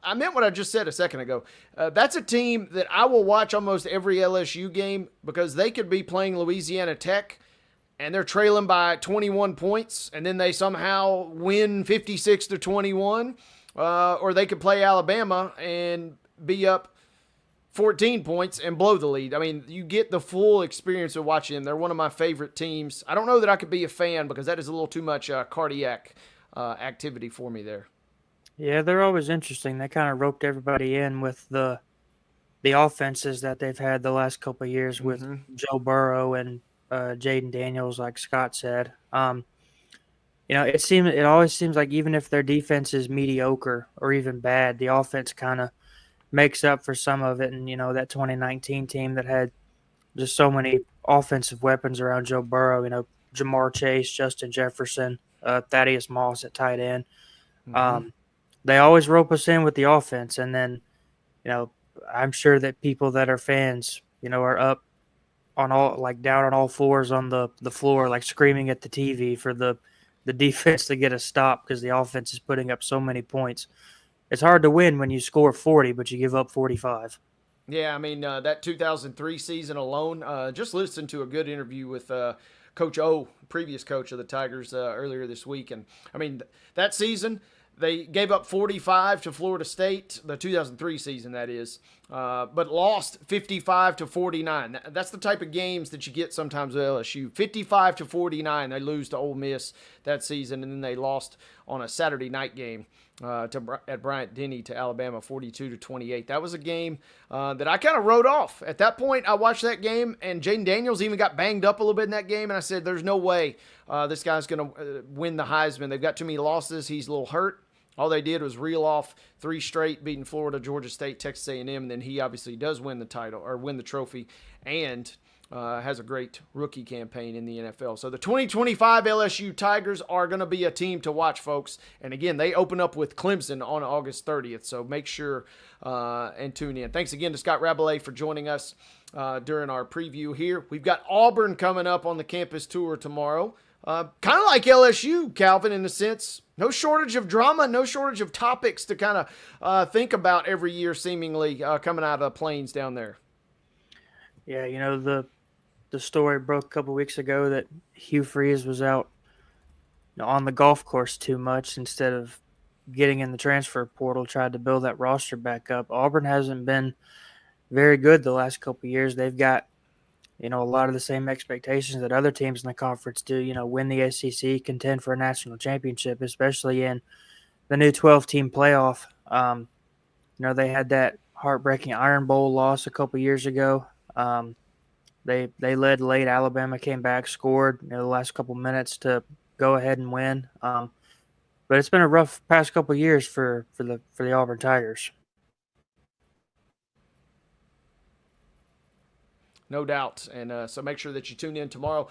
I meant what I just said a second ago. That's a team that I will watch almost every LSU game because they could be playing Louisiana Tech and they're trailing by 21 points, and then they somehow win 56-21, or they could play Alabama and be up 14 points and blow the lead. I mean, you get the full experience of watching them. They're one of my favorite teams. I don't know that I could be a fan because that is a little too much cardiac activity for me there. Yeah, they're always interesting. They kind of roped everybody in with the offenses that they've had the last couple of years with Joe Burrow and Jaden Daniels, like Scott said. It always seems like even if their defense is mediocre or even bad, the offense kind of makes up for some of it. And, that 2019 team that had just so many offensive weapons around Joe Burrow, Jamar Chase, Justin Jefferson, Thaddeus Moss at tight end. They always rope us in with the offense. And then, I'm sure that people that are fans, are up on down on all fours on the floor, like screaming at the TV for the defense to get a stop because the offense is putting up so many points. It's hard to win when you score 40, but you give up 45. Yeah, I mean, that 2003 season alone, just listened to a good interview with Coach O, previous coach of the Tigers, earlier this week. And, I mean, that season, they gave up 45 to Florida State, the 2003 season, that is, but lost 55-49. That's the type of games that you get sometimes with LSU. 55-49, they lose to Ole Miss that season, and then they lost on a Saturday night game at Bryant-Denny to Alabama, 42-28. That was a game that I kind of wrote off. At that point, I watched that game, and Jaden Daniels even got banged up a little bit in that game, and I said, there's no way this guy's going to win the Heisman. They've got too many losses. He's a little hurt. All they did was reel off 3 straight, beating Florida, Georgia State, Texas A&M, and then he obviously does win the title or win the trophy and has a great rookie campaign in the NFL. So the 2025 LSU Tigers are going to be a team to watch, folks. And again, they open up with Clemson on August 30th, so make sure and tune in. Thanks again to Scott Rabelais for joining us during our preview here. We've got Auburn coming up on the campus tour tomorrow. Kind of like LSU, Calvin, in a sense. No shortage of drama, no shortage of topics to kind of think about every year, seemingly, coming out of the plains down there. Yeah, the story broke a couple weeks ago that Hugh Freeze was out on the golf course too much instead of getting in the transfer portal, tried to build that roster back up. Auburn hasn't been very good the last couple of years. They've got a lot of the same expectations that other teams in the conference do, win the SEC, contend for a national championship, especially in the new 12-team playoff. They had that heartbreaking Iron Bowl loss a couple years ago. They led late. Alabama came back, scored the last couple minutes to go ahead and win. But it's been a rough past couple years for the Auburn Tigers. No doubt. And so make sure that you tune in tomorrow.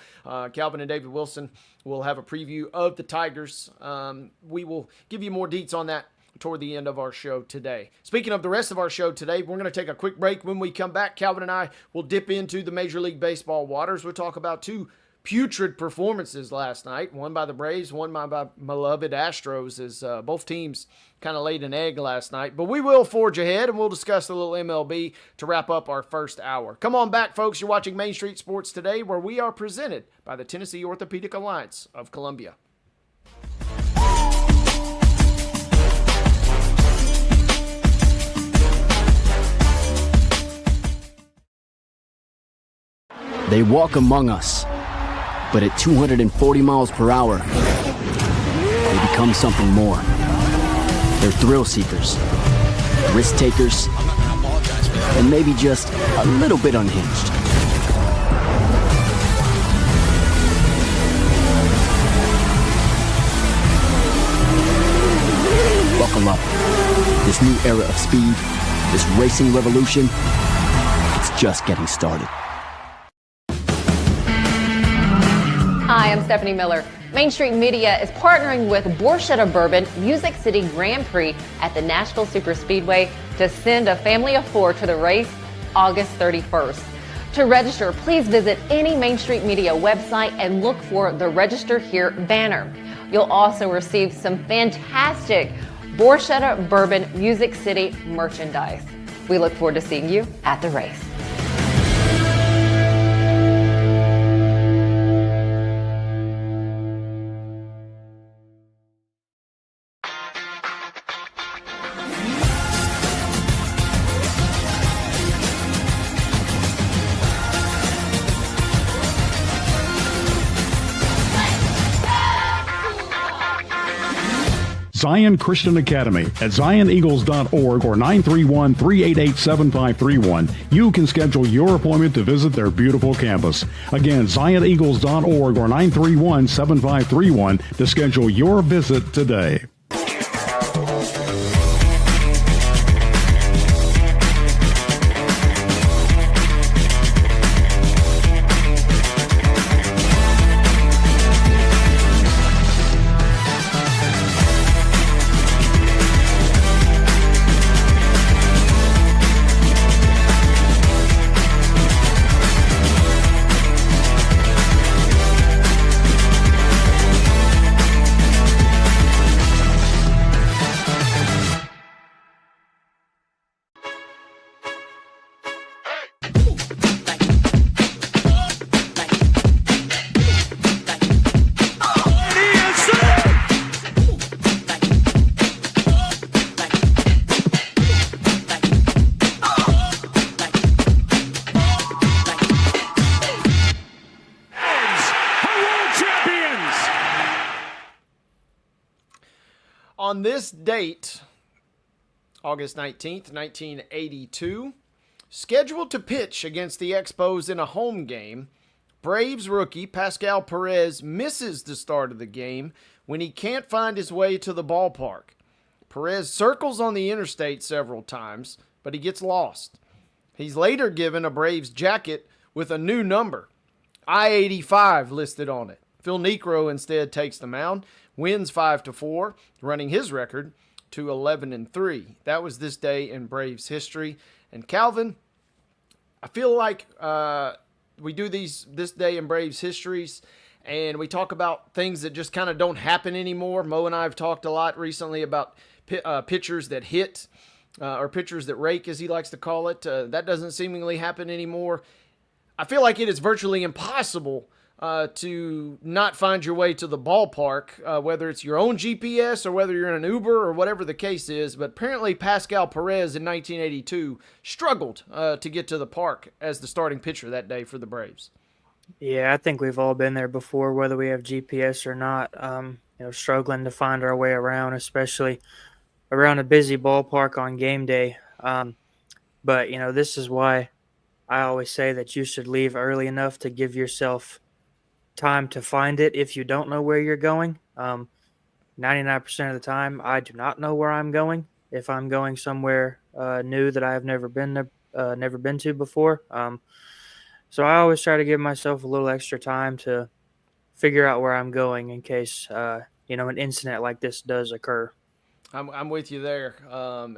Calvin and David Wilson will have a preview of the Tigers. We will give you more deets on that toward the end of our show today. Speaking of the rest of our show today, we're going to take a quick break. When we come back, Calvin and I will dip into the Major League Baseball waters. We'll talk about 2 putrid performances last night, one by the Braves, one by my beloved Astros, as both teams kind of laid an egg last night. But we will forge ahead, and we'll discuss a little MLB to wrap up our first hour. Come on back, folks. You're watching Main Street Sports Today, where we are presented by the Tennessee Orthopedic Alliance of Columbia. They walk among us, but at 240 miles per hour, they become something more. They're thrill seekers, risk takers, and maybe just a little bit unhinged. Buckle up. This new era of speed, this racing revolution, it's just getting started. Hi, I'm Stephanie Miller. Main Street Media is partnering with Borchetta Bourbon Music City Grand Prix at the Nashville Superspeedway to send a family of 4 to the race August 31st. To register, please visit any Main Street Media website and look for the Register Here banner. You'll also receive some fantastic Borchetta Bourbon Music City merchandise. We look forward to seeing you at the race. Zion Christian Academy at zioneagles.org or 931-388-7531. You can schedule your appointment to visit their beautiful campus. Again, zioneagles.org or 931-7531 to schedule your visit today. On this date, August 19th, 1982, scheduled to pitch against the Expos in a home game, Braves rookie Pascal Perez misses the start of the game when he can't find his way to the ballpark. Perez circles on the interstate several times, but he gets lost. He's later given a Braves jacket with a new number, I-85 listed on it. Phil Niekro instead takes the mound, wins 5-4, running his record to 11-3. That was this day in Braves history. And Calvin, I feel like we do this day in Braves histories, and we talk about things that just kind of don't happen anymore. Mo and I have talked a lot recently about pitchers that hit, or pitchers that rake, as he likes to call it. That doesn't seemingly happen anymore. I feel like it is virtually impossible to not find your way to the ballpark, whether it's your own GPS or whether you're in an Uber or whatever the case is. But apparently Pascal Perez in 1982 struggled to get to the park as the starting pitcher that day for the Braves. Yeah, I think we've all been there before, whether we have GPS or not. Struggling to find our way around, especially around a busy ballpark on game day. But this is why I always say that you should leave early enough to give yourself time to find it if you don't know where you're going. 99% of the time, I do not know where I'm going if I'm going somewhere new that I have never been to before. So I always try to give myself a little extra time to figure out where I'm going in case an incident like this does occur. I'm with you there,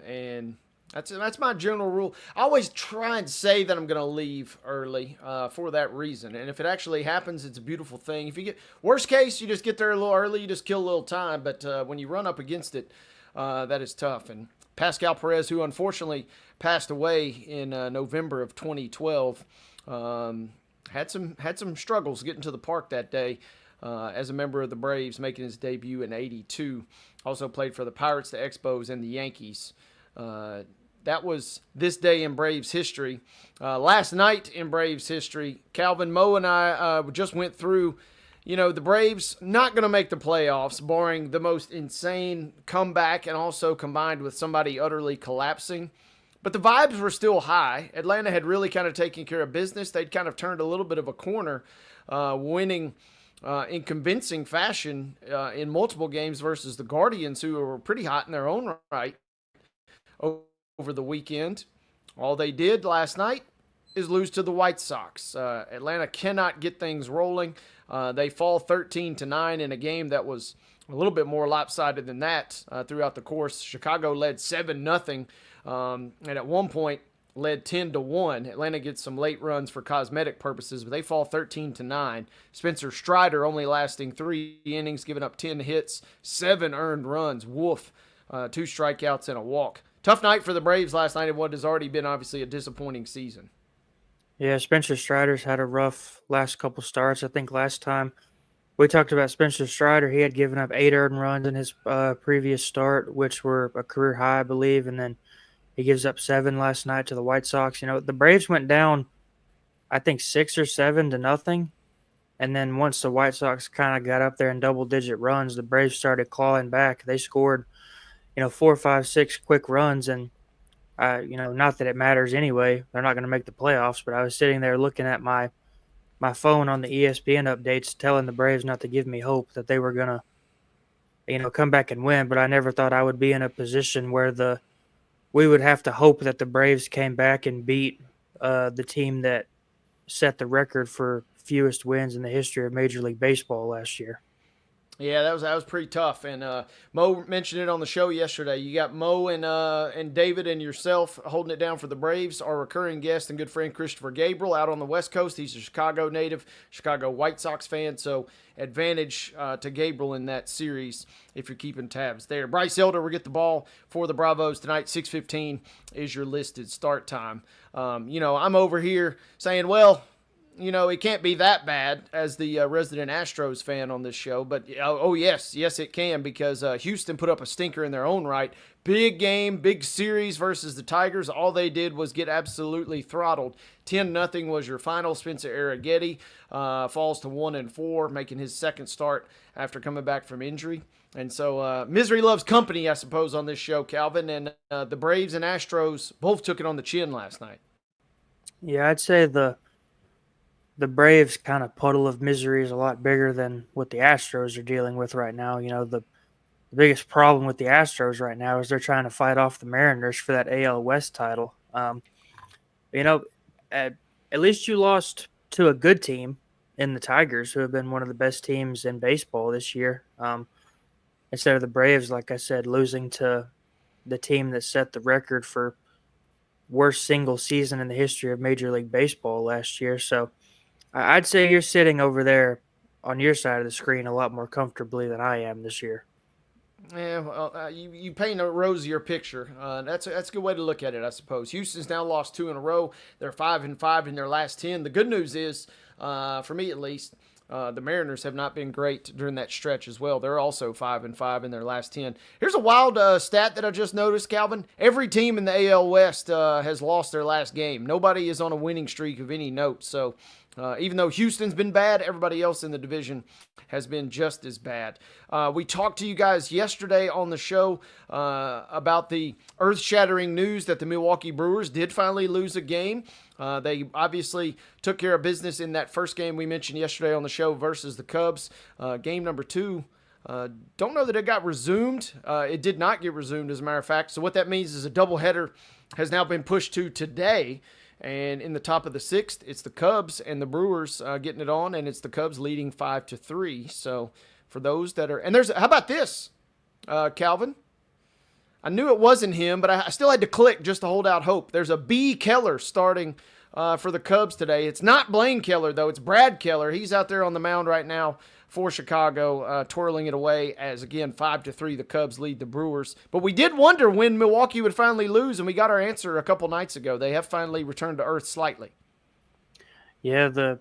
and that's my general rule. I always try and say that I'm going to leave early for that reason. And if it actually happens, it's a beautiful thing. If you get worst case, you just get there a little early, you just kill a little time. But when you run up against it, that is tough. And Pascal Perez, who unfortunately passed away in November of 2012, had some struggles getting to the park that day. As a member of the Braves, making his debut in '82. Also played for the Pirates, the Expos, and the Yankees. That was this day in Braves history. Last night in Braves history, Calvin, Mo, and I just went through, the Braves not going to make the playoffs, barring the most insane comeback and also combined with somebody utterly collapsing. But the vibes were still high. Atlanta had really kind of taken care of business. They'd kind of turned a little bit of a corner, winning in convincing fashion in multiple games versus the Guardians, who were pretty hot in their own right over the weekend. All they did last night is lose to the White Sox. Atlanta cannot get things rolling. They fall 13-9 in a game that was a little bit more lopsided than that throughout the course. Chicago led 7-0, and at one point led 10-1. Atlanta gets some late runs for cosmetic purposes, but they fall 13-9. Spencer Strider only lasting 3 innings, giving up 10 hits, 7 earned runs. Woof, 2 strikeouts and a walk. Tough night for the Braves last night in what has already been obviously a disappointing season. Yeah, Spencer Strider's had a rough last couple starts. I think last time we talked about Spencer Strider, he had given up 8 earned runs in his previous start, which were a career high, I believe, and then he gives up 7 last night to the White Sox. The Braves went down, I think, 6 or 7-0, And then once the White Sox kind of got up there in double-digit runs, the Braves started clawing back. They scored, 4, 5, 6 quick runs, and not that it matters anyway. They're not going to make the playoffs, but I was sitting there looking at my phone on the ESPN updates, telling the Braves not to give me hope that they were going to, come back and win. But I never thought I would be in a position where we would have to hope that the Braves came back and beat the team that set the record for fewest wins in the history of Major League Baseball last year. Yeah, that was pretty tough, and Mo mentioned it on the show yesterday. You got Mo and David and yourself holding it down for the Braves. Our recurring guest and good friend Christopher Gabriel out on the West Coast. He's a Chicago native, Chicago White Sox fan, so advantage to Gabriel in that series if you're keeping tabs there. Bryce Elder will get the ball for the Bravos tonight. 6:15 is your listed start time. I'm over here saying, well, it can't be that bad as the resident Astros fan on this show. But, yes, it can, because Houston put up a stinker in their own right. Big game, big series versus the Tigers. All they did was get absolutely throttled. 10-0 was your final. Spencer Arrighetti falls to 1-4, making his second start after coming back from injury. And so misery loves company, I suppose, on this show, Calvin. And the Braves and Astros both took it on the chin last night. Yeah, I'd say the Braves' kind of puddle of misery is a lot bigger than what the Astros are dealing with right now. The biggest problem with the Astros right now is they're trying to fight off the Mariners for that AL West title. At least you lost to a good team in the Tigers, who have been one of the best teams in baseball this year. Instead of the Braves, like I said, losing to the team that set the record for worst single season in the history of Major League Baseball last year. So I'd say you're sitting over there on your side of the screen a lot more comfortably than I am this year. Yeah, well, you paint a rosier picture. That's a good way to look at it, I suppose. Houston's now lost 2 in a row. They're 5-5 in their last 10. The good news is, for me at least, the Mariners have not been great during that stretch as well. They're also 5-5 in their last 10. Here's a wild stat that I just noticed, Calvin. Every team in the AL West has lost their last game. Nobody is on a winning streak of any note. So even though Houston's been bad, everybody else in the division has been just as bad. We talked to you guys yesterday on the show about the earth-shattering news that the Milwaukee Brewers did finally lose a game. They obviously took care of business in that first game we mentioned yesterday on the show versus the Cubs. Game number 2, don't know that it got resumed. It did not get resumed, as a matter of fact. So what that means is a doubleheader has now been pushed to today. And in the top of the 6th, it's the Cubs and the Brewers getting it on, and it's the Cubs leading 5-3. So for those that are – and there's – how about this, Calvin? I knew it wasn't him, but I still had to click just to hold out hope. There's a B. Keller starting for the Cubs today. It's not Blaine Keller, though. It's Brad Keller. He's out there on the mound right now for Chicago, twirling it away as, again, 5-3, the Cubs lead the Brewers. But we did wonder when Milwaukee would finally lose, and we got our answer a couple nights ago. They have finally returned to earth slightly. Yeah, the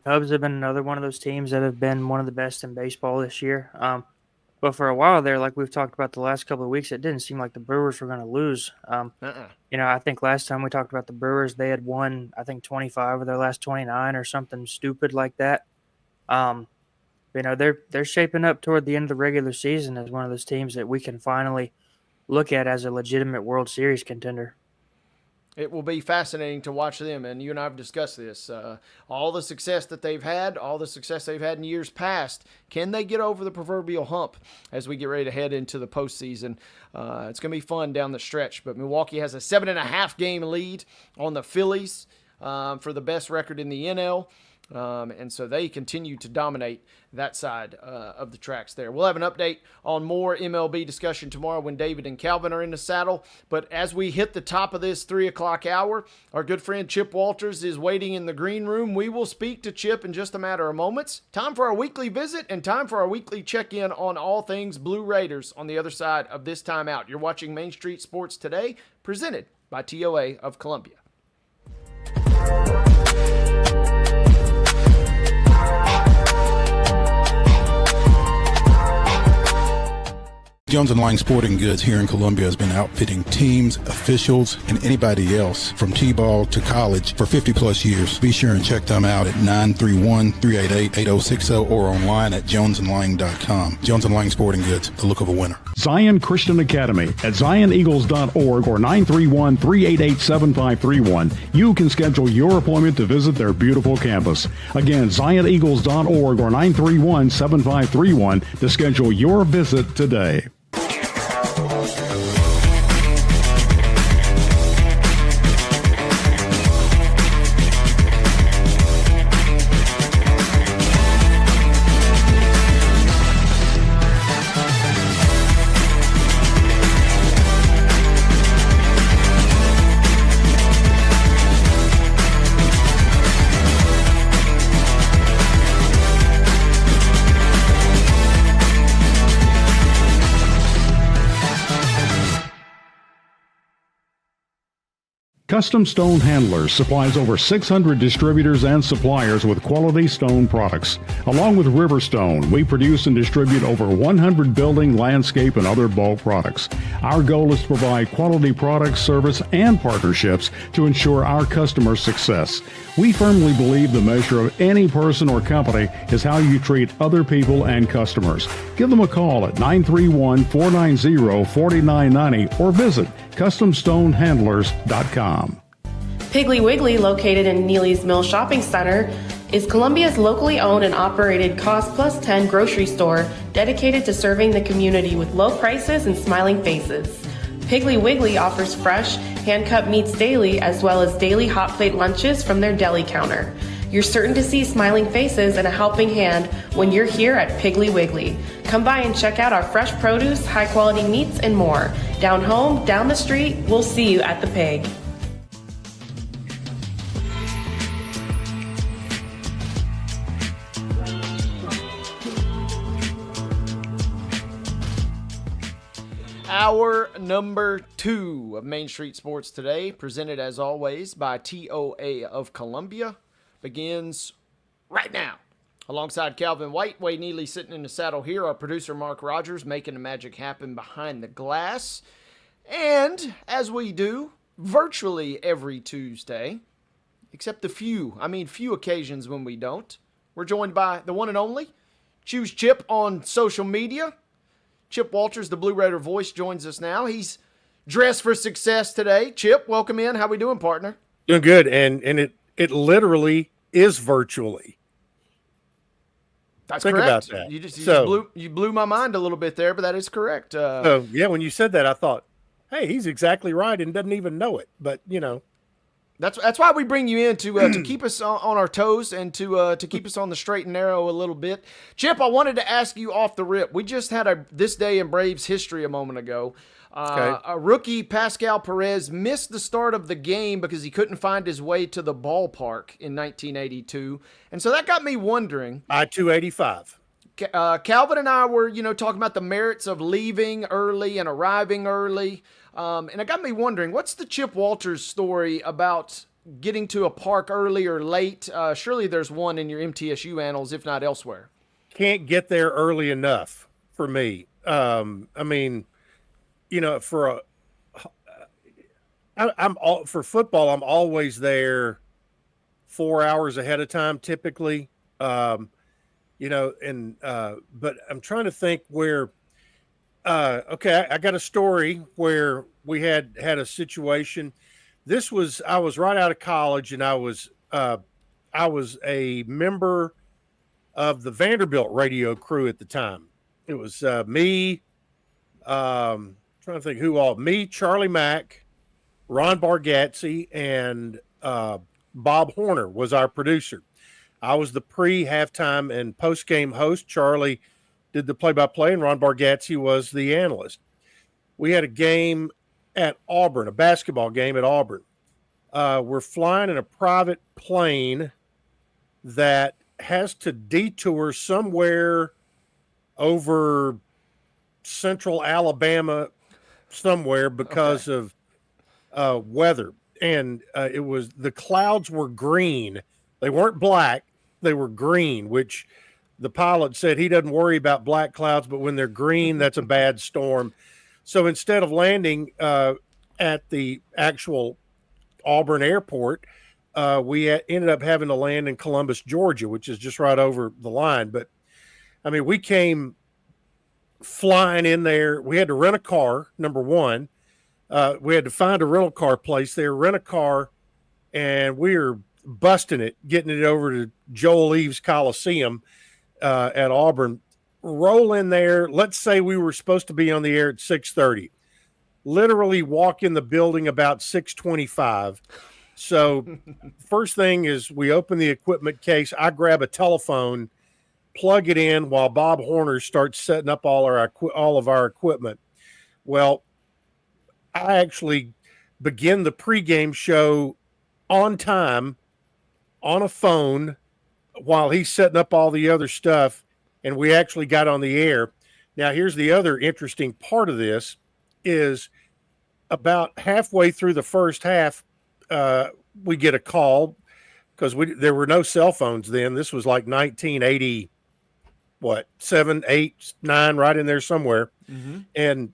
Cubs have been another one of those teams that have been one of the best in baseball this year. But for a while there, like we've talked about the last couple of weeks, it didn't seem like the Brewers were going to lose. I think last time we talked about the Brewers, they had won, 25 of their last 29 or something stupid like that. They're shaping up toward the end of the regular season as one of those teams that we can finally look at as a legitimate World Series contender. It will be fascinating to watch them, and you and I have discussed this. All the success that they've had, all the success they've had in years past, can they get over the proverbial hump as we get ready to head into the postseason? It's going to be fun down the stretch, but Milwaukee has a 7.5-game lead on the Phillies for the best record in the NL. And so they continue to dominate that side of the tracks there. We'll have an update on more MLB discussion tomorrow when David and Calvin are in the saddle. But as we hit the top of this 3 o'clock hour, our good friend Chip Walters is waiting in the green room. We will speak to Chip in just a matter of moments. Time for our weekly visit and time for our weekly check-in on all things Blue Raiders on the other side of this timeout. You're watching Main Street Sports Today, presented by TOA of Columbia. Jones & Lang Sporting Goods here in Columbia has been outfitting teams, officials, and anybody else from T-ball to college for 50-plus years. Be sure and check them out at 931-388-8060 or online at jonesandlang.com. Jones & Lang Sporting Goods, the look of a winner. Zion Christian Academy at zioneagles.org or 931-388-7531. You can schedule your appointment to visit their beautiful campus. Again, zioneagles.org or 931-7531 to schedule your visit today. Custom Stone Handlers supplies over 600 distributors and suppliers with quality stone products. Along with Riverstone, we produce and distribute over 100 building, landscape, and other bulk products. Our goal is to provide quality products, service, and partnerships to ensure our customers' success. We firmly believe the measure of any person or company is how you treat other people and customers. Give them a call at 931-490-4990 or visit CustomStoneHandlers.com. Piggly Wiggly, located in Neely's Mill Shopping Center, is Columbia's locally owned and operated Cost Plus 10 grocery store dedicated to serving the community with low prices and smiling faces. Piggly Wiggly offers fresh, hand-cut meats daily as well as daily hot plate lunches from their deli counter. You're certain to see smiling faces and a helping hand when you're here at Piggly Wiggly. Come by and check out our fresh produce, high-quality meats, and more. Down home, down the street, we'll see you at the Pig. Hour number 2 of Main Street Sports Today, presented as always by TOA of Columbia, begins right now. Alongside Calvin White, Wade Neely sitting in the saddle here, our producer Mark Rogers making the magic happen behind the glass. And as we do virtually every Tuesday, except the few occasions when we don't, we're joined by the one and only Choose Chip on social media. Chip Walters, the Blue Raider voice, joins us now. He's dressed for success today. Chip, welcome in. How we doing, partner? Doing good, and it literally is virtually. That's Think correct. about that. You blew my mind a little bit there, but that is correct. So yeah, when you said that, I thought, hey, he's exactly right and doesn't even know it. But that's why we bring you in to keep us on our toes and to keep us on the straight and narrow a little bit. Chip, I wanted to ask you off the rip. We just had this day in Braves history a moment ago. Okay. A rookie, Pascal Perez, missed the start of the game because he couldn't find his way to the ballpark in 1982. And so that got me wondering. I-285. Calvin and I were, talking about the merits of leaving early and arriving early. And it got me wondering, what's the Chip Walters story about getting to a park early or late? Surely there's one in your MTSU annals, if not elsewhere. Can't get there early enough for me. For football, I'm always there 4 hours ahead of time, typically. But I'm trying to think where. I got a story where we had a situation. I was right out of college, and I was a member of the Vanderbilt radio crew at the time. It was me. Trying to think who all. Me, Charlie Mack, Ron Bargatze, and Bob Horner was our producer. I was the pre-halftime and post-game host. Charlie did the play-by-play, and Ron Bargatze was the analyst. We had a game at Auburn, a basketball game at Auburn. We're flying in a private plane that has to detour somewhere over central Alabama somewhere because of weather. And the clouds were green. They weren't black. They were green, which the pilot said he doesn't worry about black clouds, but when they're green, that's a bad storm. So instead of landing at the actual Auburn airport, we ended up having to land in Columbus, Georgia, which is just right over the line. But I mean, we came flying in there. We had to rent a car, number one. We had to find a rental car place there, rent a car, and we were busting it, getting it over to Joel Eves Coliseum at Auburn. Roll in there. Let's say we were supposed to be on the air at 6:30. Literally walk in the building about 6:25. So first thing is we open the equipment case. I grab a telephone, plug it in while Bob Horner starts setting up all of our equipment. Well, I actually begin the pregame show on time on a phone while he's setting up all the other stuff, and we actually got on the air. Now, here's the other interesting part of this is about halfway through the first half, we get a call because there were no cell phones then. This was like 1980, 7, 8, 9, right in there somewhere. Mm-hmm. And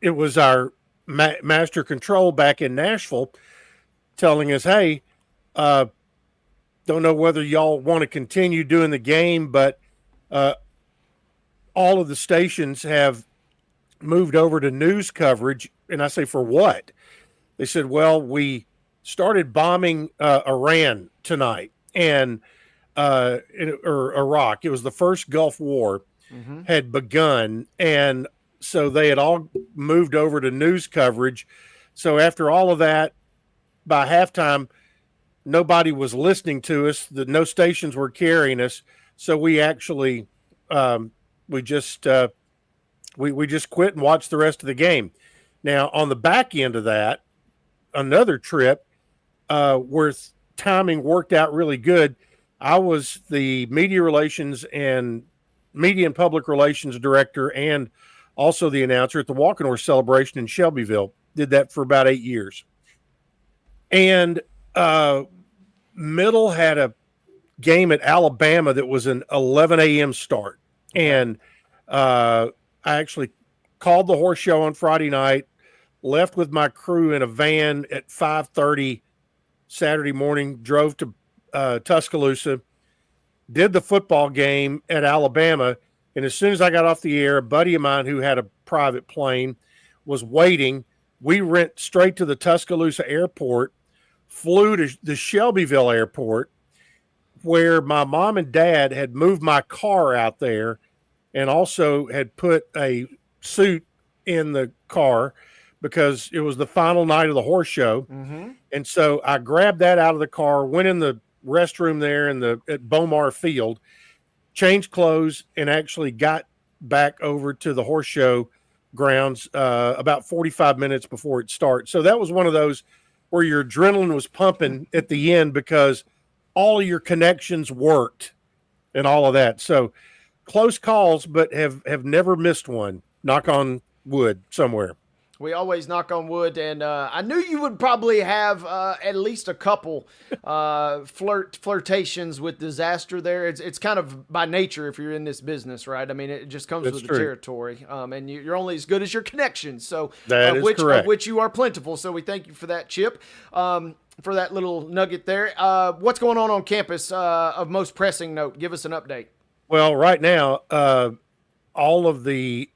it was our master control back in Nashville telling us, hey, don't know whether y'all want to continue doing the game, but all of the stations have moved over to news coverage. And I say, for what? They said, well, we started bombing Iran tonight and or Iraq. It was the first Gulf War had begun. And so they had all moved over to news coverage. So after all of that, by halftime, nobody was listening to us. No stations were carrying us. So we actually, we just quit and watched the rest of the game. Now, on the back end of that, another trip where timing worked out really good. I was the media and public relations director and also the announcer at the Walking Horse celebration in Shelbyville. Did that for about 8 years. And Middle had a game at Alabama that was an 11 a.m. start. And I actually called the horse show on Friday night, left with my crew in a van at 5:30 Saturday morning, drove to Tuscaloosa, did the football game at Alabama. And as soon as I got off the air, a buddy of mine who had a private plane was waiting. We went straight to the Tuscaloosa airport, flew to the Shelbyville airport, where my mom and dad had moved my car out there and also had put a suit in the car because it was the final night of the horse show. Mm-hmm. And so I grabbed that out of the car, went in the restroom there at Bomar Field, changed clothes, and actually got back over to the horse show grounds about 45 minutes before it starts. So that was one of those where your adrenaline was pumping at the end because all of your connections worked and all of that. So close calls, but have never missed one. Knock on wood somewhere. We always knock on wood, and I knew you would probably have at least a couple flirtations with disaster there. It's kind of by nature if you're in this business, right? I mean, it just comes with the territory, and you're only as good as your connections. So that is correct. Of which you are plentiful. So we thank you for that, Chip, for that little nugget there. What's going on campus of most pressing note? Give us an update. Well, right now, all of the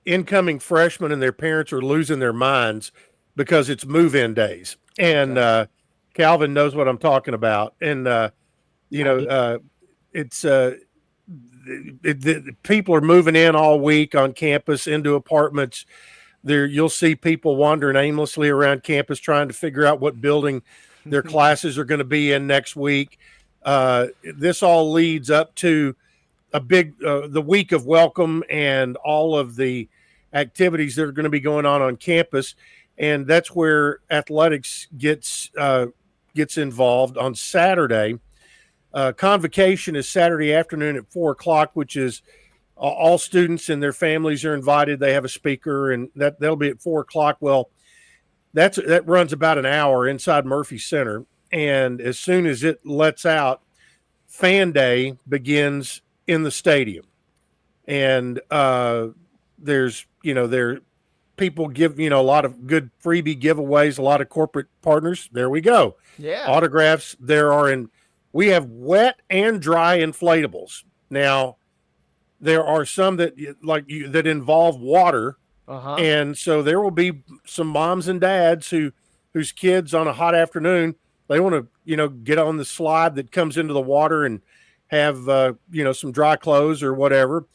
incoming freshmen and their parents are losing their minds because it's move-in days. And Calvin knows what I'm talking about. And, people are moving in all week on campus into apartments. You'll see people wandering aimlessly around campus trying to figure out what building their classes are going to be in next week. This all leads up to a big the week of welcome and all of the activities that are going to be going on campus, and that's where athletics gets involved on Saturday. Convocation is Saturday afternoon at 4:00, which is all students and their families are invited. They have a speaker, and that'll be at 4:00. Well, that runs about an hour inside Murphy Center, and as soon as it lets out, fan day begins in the stadium, and there's there people give a lot of good freebie giveaways, a lot of corporate partners. There we go. Yeah. Autographs. We have wet and dry inflatables. Now, there are some that that involve water, and so there will be some moms and dads whose kids on a hot afternoon, they want to get on the slide that comes into the water and have some dry clothes or whatever.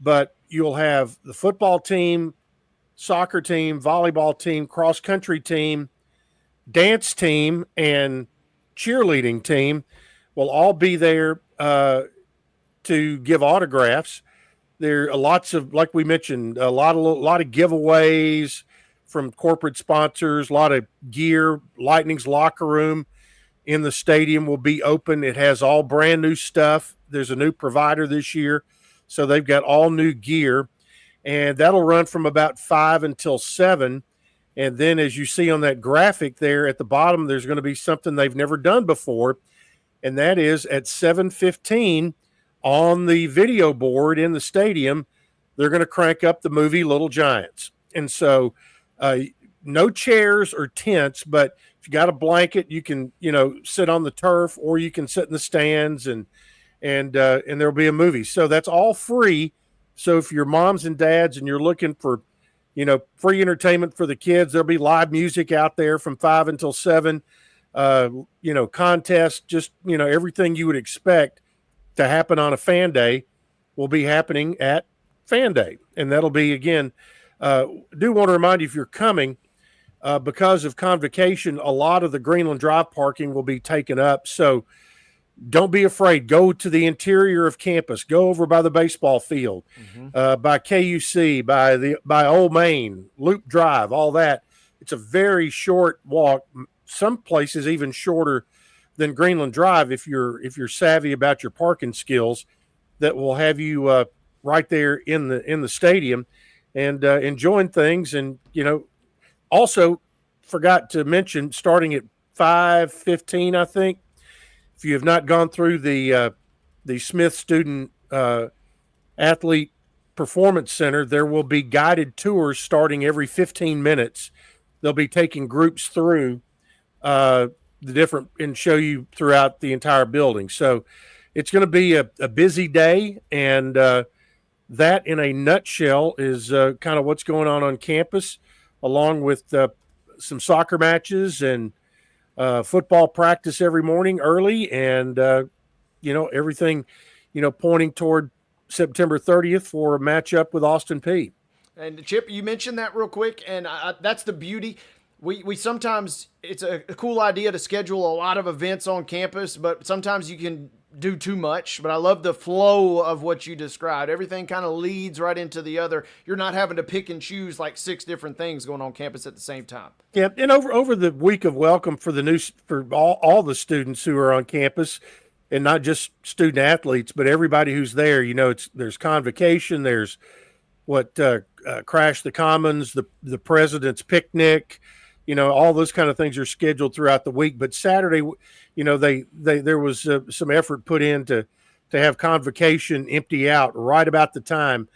But you'll have the football team, soccer team, volleyball team, cross country team, dance team, and cheerleading team will all be there to give autographs. There are lots of, like we mentioned, a lot of giveaways from corporate sponsors, a lot of gear. Lightning's locker room in the stadium will be open. It has all brand new stuff. There's a new provider this year, so they've got all new gear, and that'll run from about 5 until 7. And then, as you see on that graphic there at the bottom, there's going to be something they've never done before, and that is at 7:15 on the video board in the stadium, they're going to crank up the movie Little Giants. And so no chairs or tents, but if you got a blanket, you can, sit on the turf, or you can sit in the stands and there'll be a movie. So that's all free. So if you're moms and dads and you're looking for, free entertainment for the kids, there'll be live music out there from 5 until 7, contests, just, everything you would expect to happen on a fan day will be happening at fan day. And that'll be, again, do want to remind you, if you're coming, because of convocation, a lot of the Greenland Drive parking will be taken up. So don't be afraid. Go to the interior of campus. Go over by the baseball field, by KUC, by Old Main, Loop Drive, all that. It's a very short walk. Some places even shorter than Greenland Drive if you're savvy about your parking skills. That will have you right there in the stadium and enjoying things. And also forgot to mention, starting at 5:15, I think, if you have not gone through the Smith Student Athlete Performance Center, there will be guided tours starting every 15 minutes. They'll be taking groups through the different and show you throughout the entire building. So it's going to be a busy day, and that in a nutshell is kind of what's going on campus, along with some soccer matches and football practice every morning early, and everything pointing toward September 30th for a matchup with Austin Peay. And Chip, you mentioned that real quick, and that's the beauty. We sometimes, it's a cool idea to schedule a lot of events on campus, but sometimes you can do too much. But I love the flow of what you described. Everything kind of leads right into the other. You're not having to pick and choose like 6 different things going on campus at the same time. Yeah, and over the week of welcome for all the students who are on campus, and not just student athletes, but everybody who's there. There's convocation, there's Crash the Commons, the President's Picnic. All those kind of things are scheduled throughout the week. But Saturday, there was some effort put in to have convocation empty out right about the time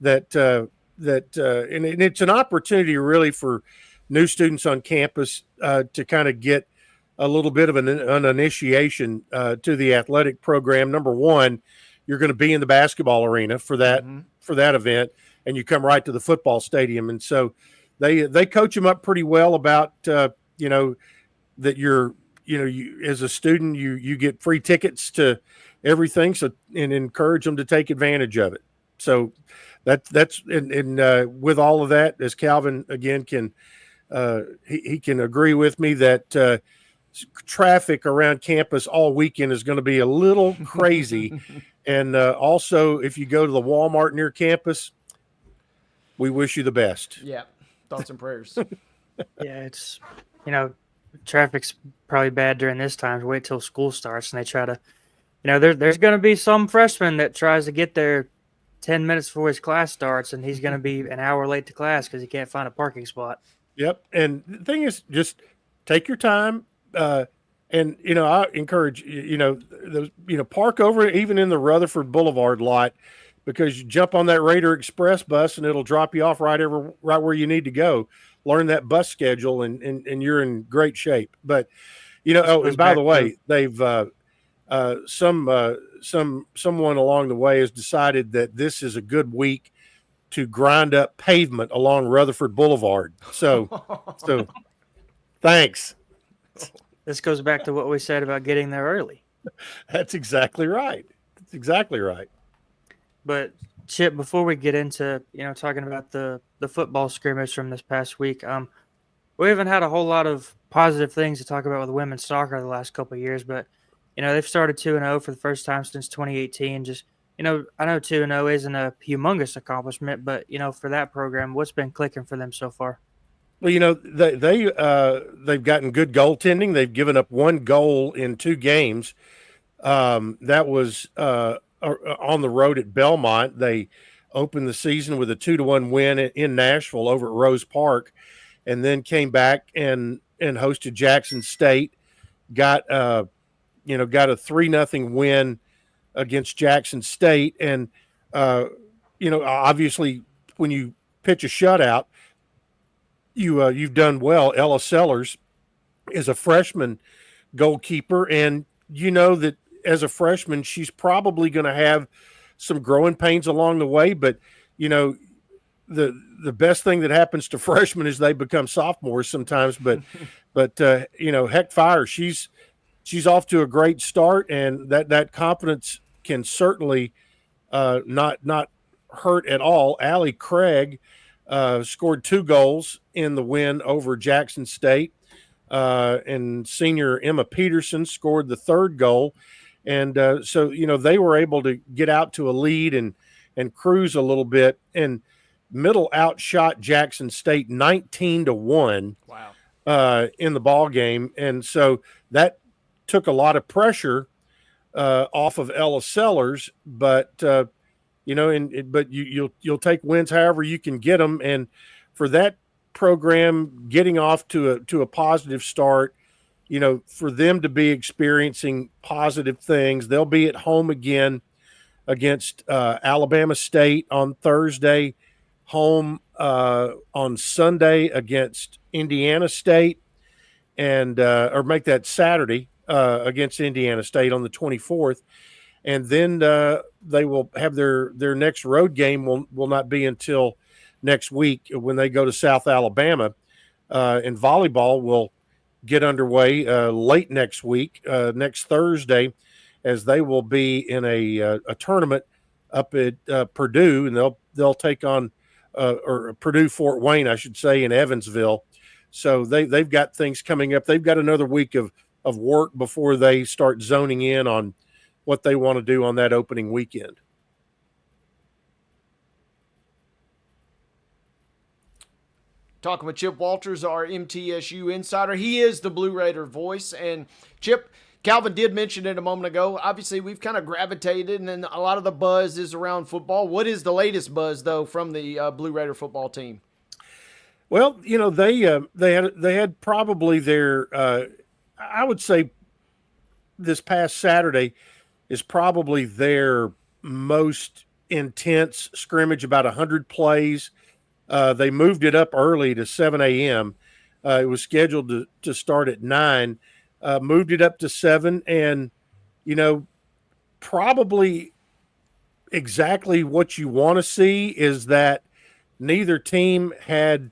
that and it's an opportunity really for new students on campus to kind of get a little bit of an initiation to the athletic program. Number one, you're going to be in the basketball arena for that event, and you come right to the football stadium, and so they coach them up pretty well about that you as a student you get free tickets to everything, so, and encourage them to take advantage of it. So that's with all of that, as Calvin again can he can agree with me that traffic around campus all weekend is going to be a little crazy. And also, if you go to the Walmart near campus, we wish you the best. Yeah. Thoughts and prayers. Yeah, it's, traffic's probably bad during this time. Wait till school starts and they try to, there's going to be some freshman that tries to get there 10 minutes before his class starts, and he's going to be an hour late to class because he can't find a parking spot. Yep. And the thing is, just take your time. And I encourage park over even in the Rutherford Boulevard lot, because you jump on that Raider Express bus and it'll drop you off right where you need to go. Learn that bus schedule, and you're in great shape. But and by the way, they've someone along the way has decided that this is a good week to grind up pavement along Rutherford Boulevard. So thanks. This goes back to what we said about getting there early. That's exactly right. But Chip, before we get into talking about the football scrimmage from this past week, we haven't had a whole lot of positive things to talk about with women's soccer the last couple of years. But they've started 2-0 for the first time since 2018. Just I know 2-0 isn't a humongous accomplishment, but for that program, what's been clicking for them so far? Well, they've gotten good goaltending. They've given up 1 goal in 2 games. That was on the road at Belmont. They opened the season with a 2-1 win in Nashville over at Rose Park, and then came back and hosted Jackson State. Got a 3-0 win against Jackson State, and obviously when you pitch a shutout, you've done well. Ella Sellers is a freshman goalkeeper, and that as a freshman, she's probably going to have some growing pains along the way. But the best thing that happens to freshmen is they become sophomores sometimes. But heck, fire, she's off to a great start, and that confidence can certainly not hurt at all. Allie Craig scored 2 goals in the win over Jackson State, and senior Emma Peterson scored the 3rd goal. And so they were able to get out to a lead and cruise a little bit. And Middle outshot Jackson State 19-1. Wow. In the ball game, and so that took a lot of pressure off of Ella Sellers. But but you'll take wins however you can get them. And for that program getting off to a positive start, for them to be experiencing positive things, they'll be at home again against Alabama State on Thursday, home on Sunday against Indiana State, and or make that Saturday against Indiana State on the 24th. And then they will have their next road game will not be until next week when they go to South Alabama. And volleyball will get underway late next week, next Thursday, as they will be in a tournament up at Purdue, and they'll take on or Purdue Fort Wayne, I should say, in Evansville. So they've got things coming up. They've got another week of work before they start zoning in on what they want to do on that opening weekend. Talking with Chip Walters, our MTSU insider. He is the Blue Raider voice. And Chip, Calvin did mention it a moment ago. Obviously, we've kind of gravitated, and then a lot of the buzz is around football. What is the latest buzz, though, from the Blue Raider football team? Well, they had probably their I would say this past Saturday is probably their most intense scrimmage, about 100 plays. They moved it up early to 7 a.m. It was scheduled to start at 9. Moved it up to 7, and probably exactly what you want to see is that neither team had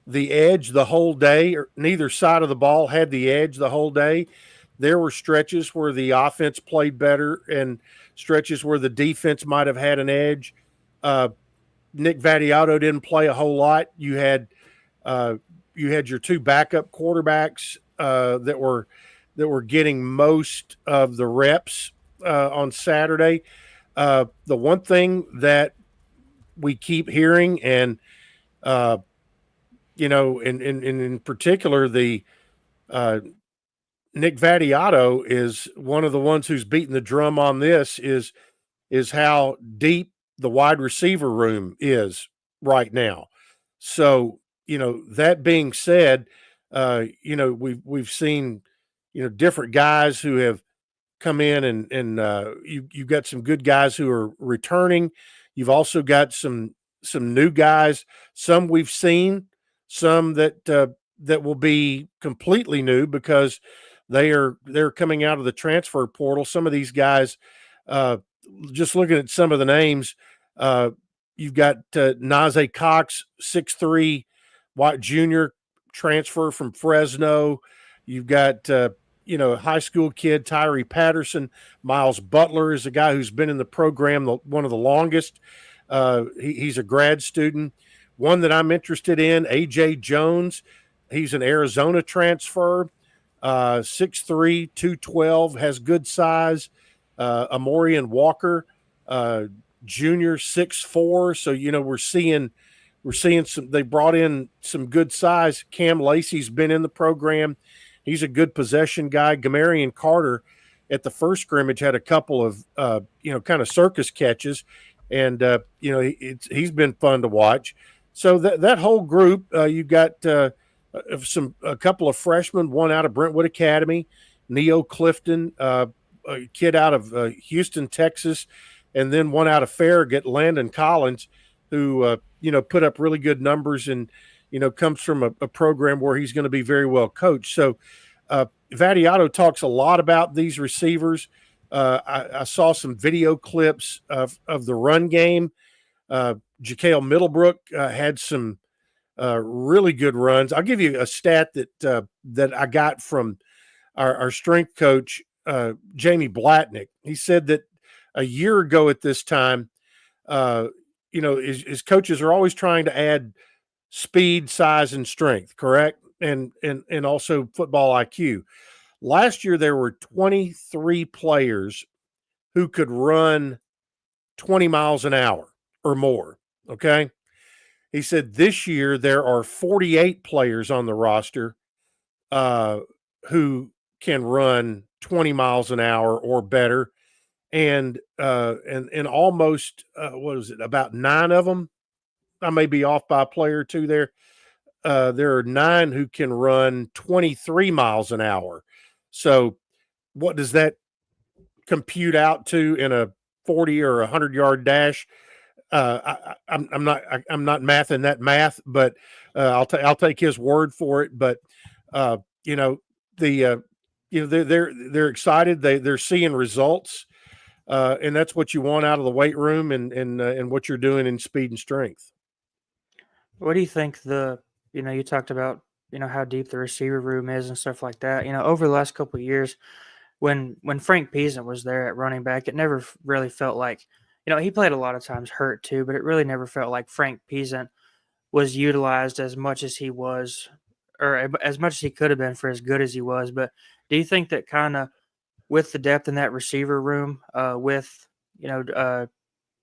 the edge the whole day, or neither side of the ball had the edge the whole day. There were stretches where the offense played better and stretches where the defense might have had an edge. Nick Vattiato didn't play a whole lot. You had your 2 backup quarterbacks that were getting most of the reps on Saturday. The one thing that we keep hearing, and in particular, the Nick Vattiato is one of the ones who's beating the drum on this, is how deep the wide receiver room is right now. So, that being said, we've seen different guys who have come in, and you've got some good guys who are returning. You've also got some new guys, some we've seen, some that will be completely new because they're coming out of the transfer portal. Some of these guys, just looking at some of the names, you've got Najee Cox, 6'3", White Jr., transfer from Fresno. You've got high school kid Tyree Patterson. Miles Butler is a guy who's been in the program one of the longest. He's a grad student. One that I'm interested in, A.J. Jones. He's an Arizona transfer, 6'3", 212, has good size. Amorian Walker, junior, 6'4". So, we're seeing some, they brought in some good size. Cam Lacey's been in the program. He's a good possession guy. Gamarian Carter at the first scrimmage had a couple of, kind of circus catches. And, he's been fun to watch. So that whole group, you've got a couple of freshmen, one out of Brentwood Academy, Neo Clifton, a kid out of Houston, Texas, and then one out of Farragut, Landon Collins, who, put up really good numbers and, comes from a program where he's going to be very well coached. So Vadiato talks a lot about these receivers. I saw some video clips of the run game. Jakail Middlebrook had some really good runs. I'll give you a stat that I got from our strength coach, Jamie Blatnick. He said that a year ago at this time, his coaches are always trying to add speed, size, and strength, correct? And also football IQ. Last year, there were 23 players who could run 20 miles an hour or more, okay? He said this year there are 48 players on the roster who can run 20 miles an hour or better. And almost, what is it, about 9 of them? I may be off by a player or two there. There are 9 who can run 23 miles an hour. So what does that compute out to in a 40 or 100-yard dash? I'm not mathing that math, but I'll take his word for it. But they're excited. They're seeing results, and that's what you want out of the weight room and what you're doing in speed and strength. What do you think you talked about, how deep the receiver room is and stuff like that. Over the last couple of years, when Frank Peasant was there at running back, it never really felt like, he played a lot of times hurt too, but it really never felt like Frank Peasant was utilized as much as he was, or as much as he could have been for as good as he was. But do you think that kind of with the depth in that receiver room, with,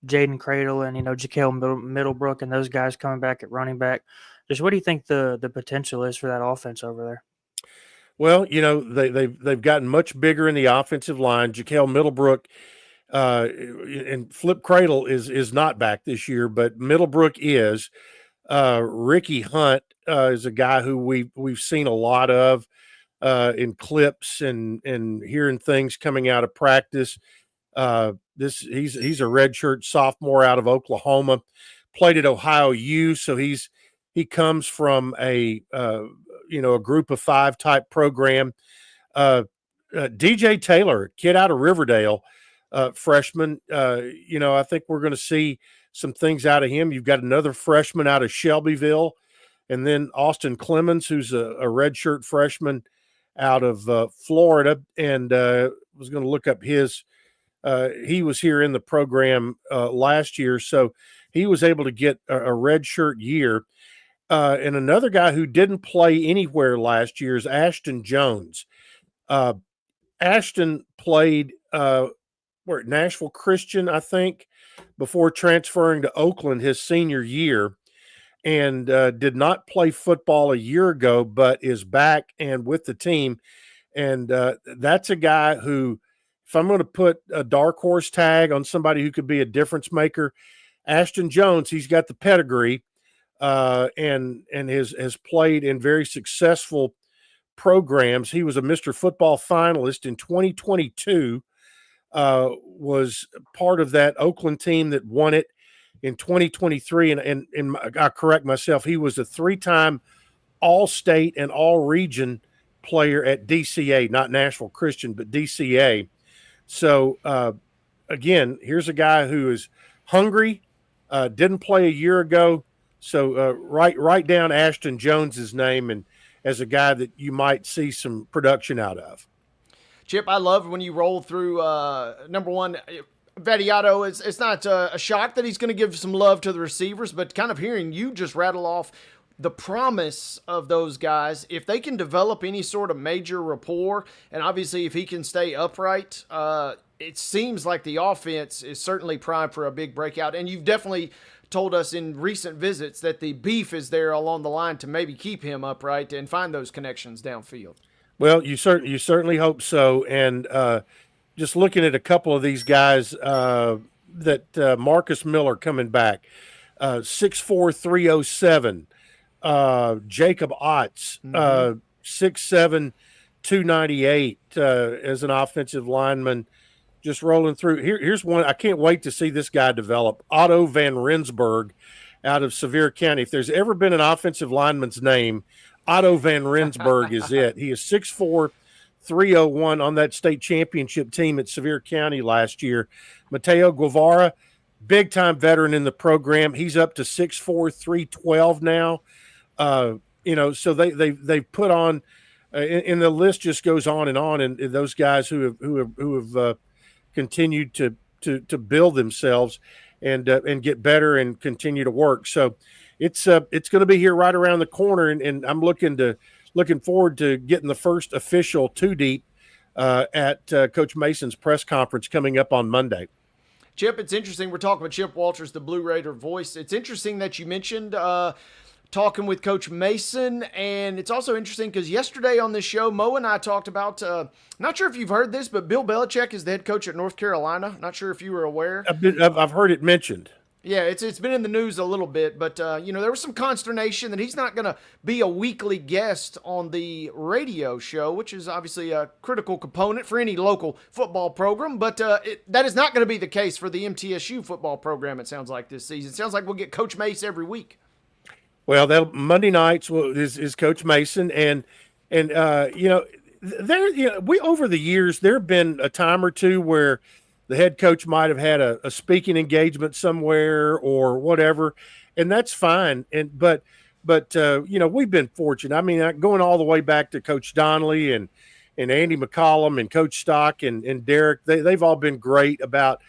Jaden Cradle and, Jakail Middlebrook and those guys coming back at running back, just what do you think the potential is for that offense over there? Well, they've gotten much bigger in the offensive line. Jakail Middlebrook and Flip Cradle is not back this year, but Middlebrook is. Ricky Hunt is a guy who we've seen a lot of in clips and hearing things coming out of practice. He's a redshirt sophomore out of Oklahoma, played at Ohio U, so he comes from a group of 5 type program. DJ Taylor, kid out of Riverdale, freshman. I think we're going to see some things out of him. You've got another freshman out of Shelbyville, and then Austin Clemens, who's a redshirt freshman out of Florida, and was going to look up his. He was here in the program last year, so he was able to get a redshirt year. And another guy who didn't play anywhere last year is Ashton Jones. Ashton played at Nashville Christian, I think, before transferring to Oakland his senior year, and did not play football a year ago, but is back and with the team. And that's a guy who, if I'm going to put a dark horse tag on somebody who could be a difference maker, Ashton Jones, he's got the pedigree and has played in very successful programs. He was a Mr. Football finalist in 2022, was part of that Oakland team that won it in 2023. And I correct myself, he was a 3-time All-State and All-Region player at DCA, not Nashville Christian, but DCA. So, again, here's a guy who is hungry, didn't play a year ago. So write down Ashton Jones's name and as a guy that you might see some production out of. Chip, I love when you roll through number one. Vadiato, it's not a shock that he's going to give some love to the receivers, but kind of hearing you just rattle off the promise of those guys, if they can develop any sort of major rapport, and obviously if he can stay upright, it seems like the offense is certainly primed for a big breakout. And you've definitely told us in recent visits that the beef is there along the line to maybe keep him upright and find those connections downfield. Well, you certainly hope so. And just looking at a couple of these guys, that Marcus Miller coming back, 6'4", 307. Jacob Otts, 6'7", 298 as an offensive lineman, just rolling through. Here's one. I can't wait to see this guy develop. Otto Van Rensburg out of Sevier County. If there's ever been an offensive lineman's name, Otto Van Rensburg is it. He is 6'4", 301 on that state championship team at Sevier County last year. Mateo Guevara, big-time veteran in the program. He's up to 6'4", 312 now. So they've put on, and the list just goes on, and those guys who have continued to build themselves and get better and continue to work. So it's going to be here right around the corner, and I'm looking forward to getting the first official two deep at Coach Mason's press conference coming up on Monday. Chip, it's interesting. We're talking with Chip Walters, the Blue Raider voice. It's interesting that you mentioned talking with Coach Mason, and it's also interesting because yesterday on this show, Mo and I talked about, not sure if you've heard this, but Bill Belichick is the head coach at North Carolina. Not sure if you were aware. I've heard it mentioned. Yeah, it's been in the news a little bit, but, there was some consternation that he's not going to be a weekly guest on the radio show, which is obviously a critical component for any local football program, but that is not going to be the case for the MTSU football program, it sounds like, this season. It sounds like we'll get Coach Mace every week. Well, Monday nights is Coach Mason, and we over the years there have been a time or two where the head coach might have had a speaking engagement somewhere or whatever, and that's fine. But we've been fortunate. I mean, going all the way back to Coach Donnelly and Andy McCollum and Coach Stock and Derek, they've all been great about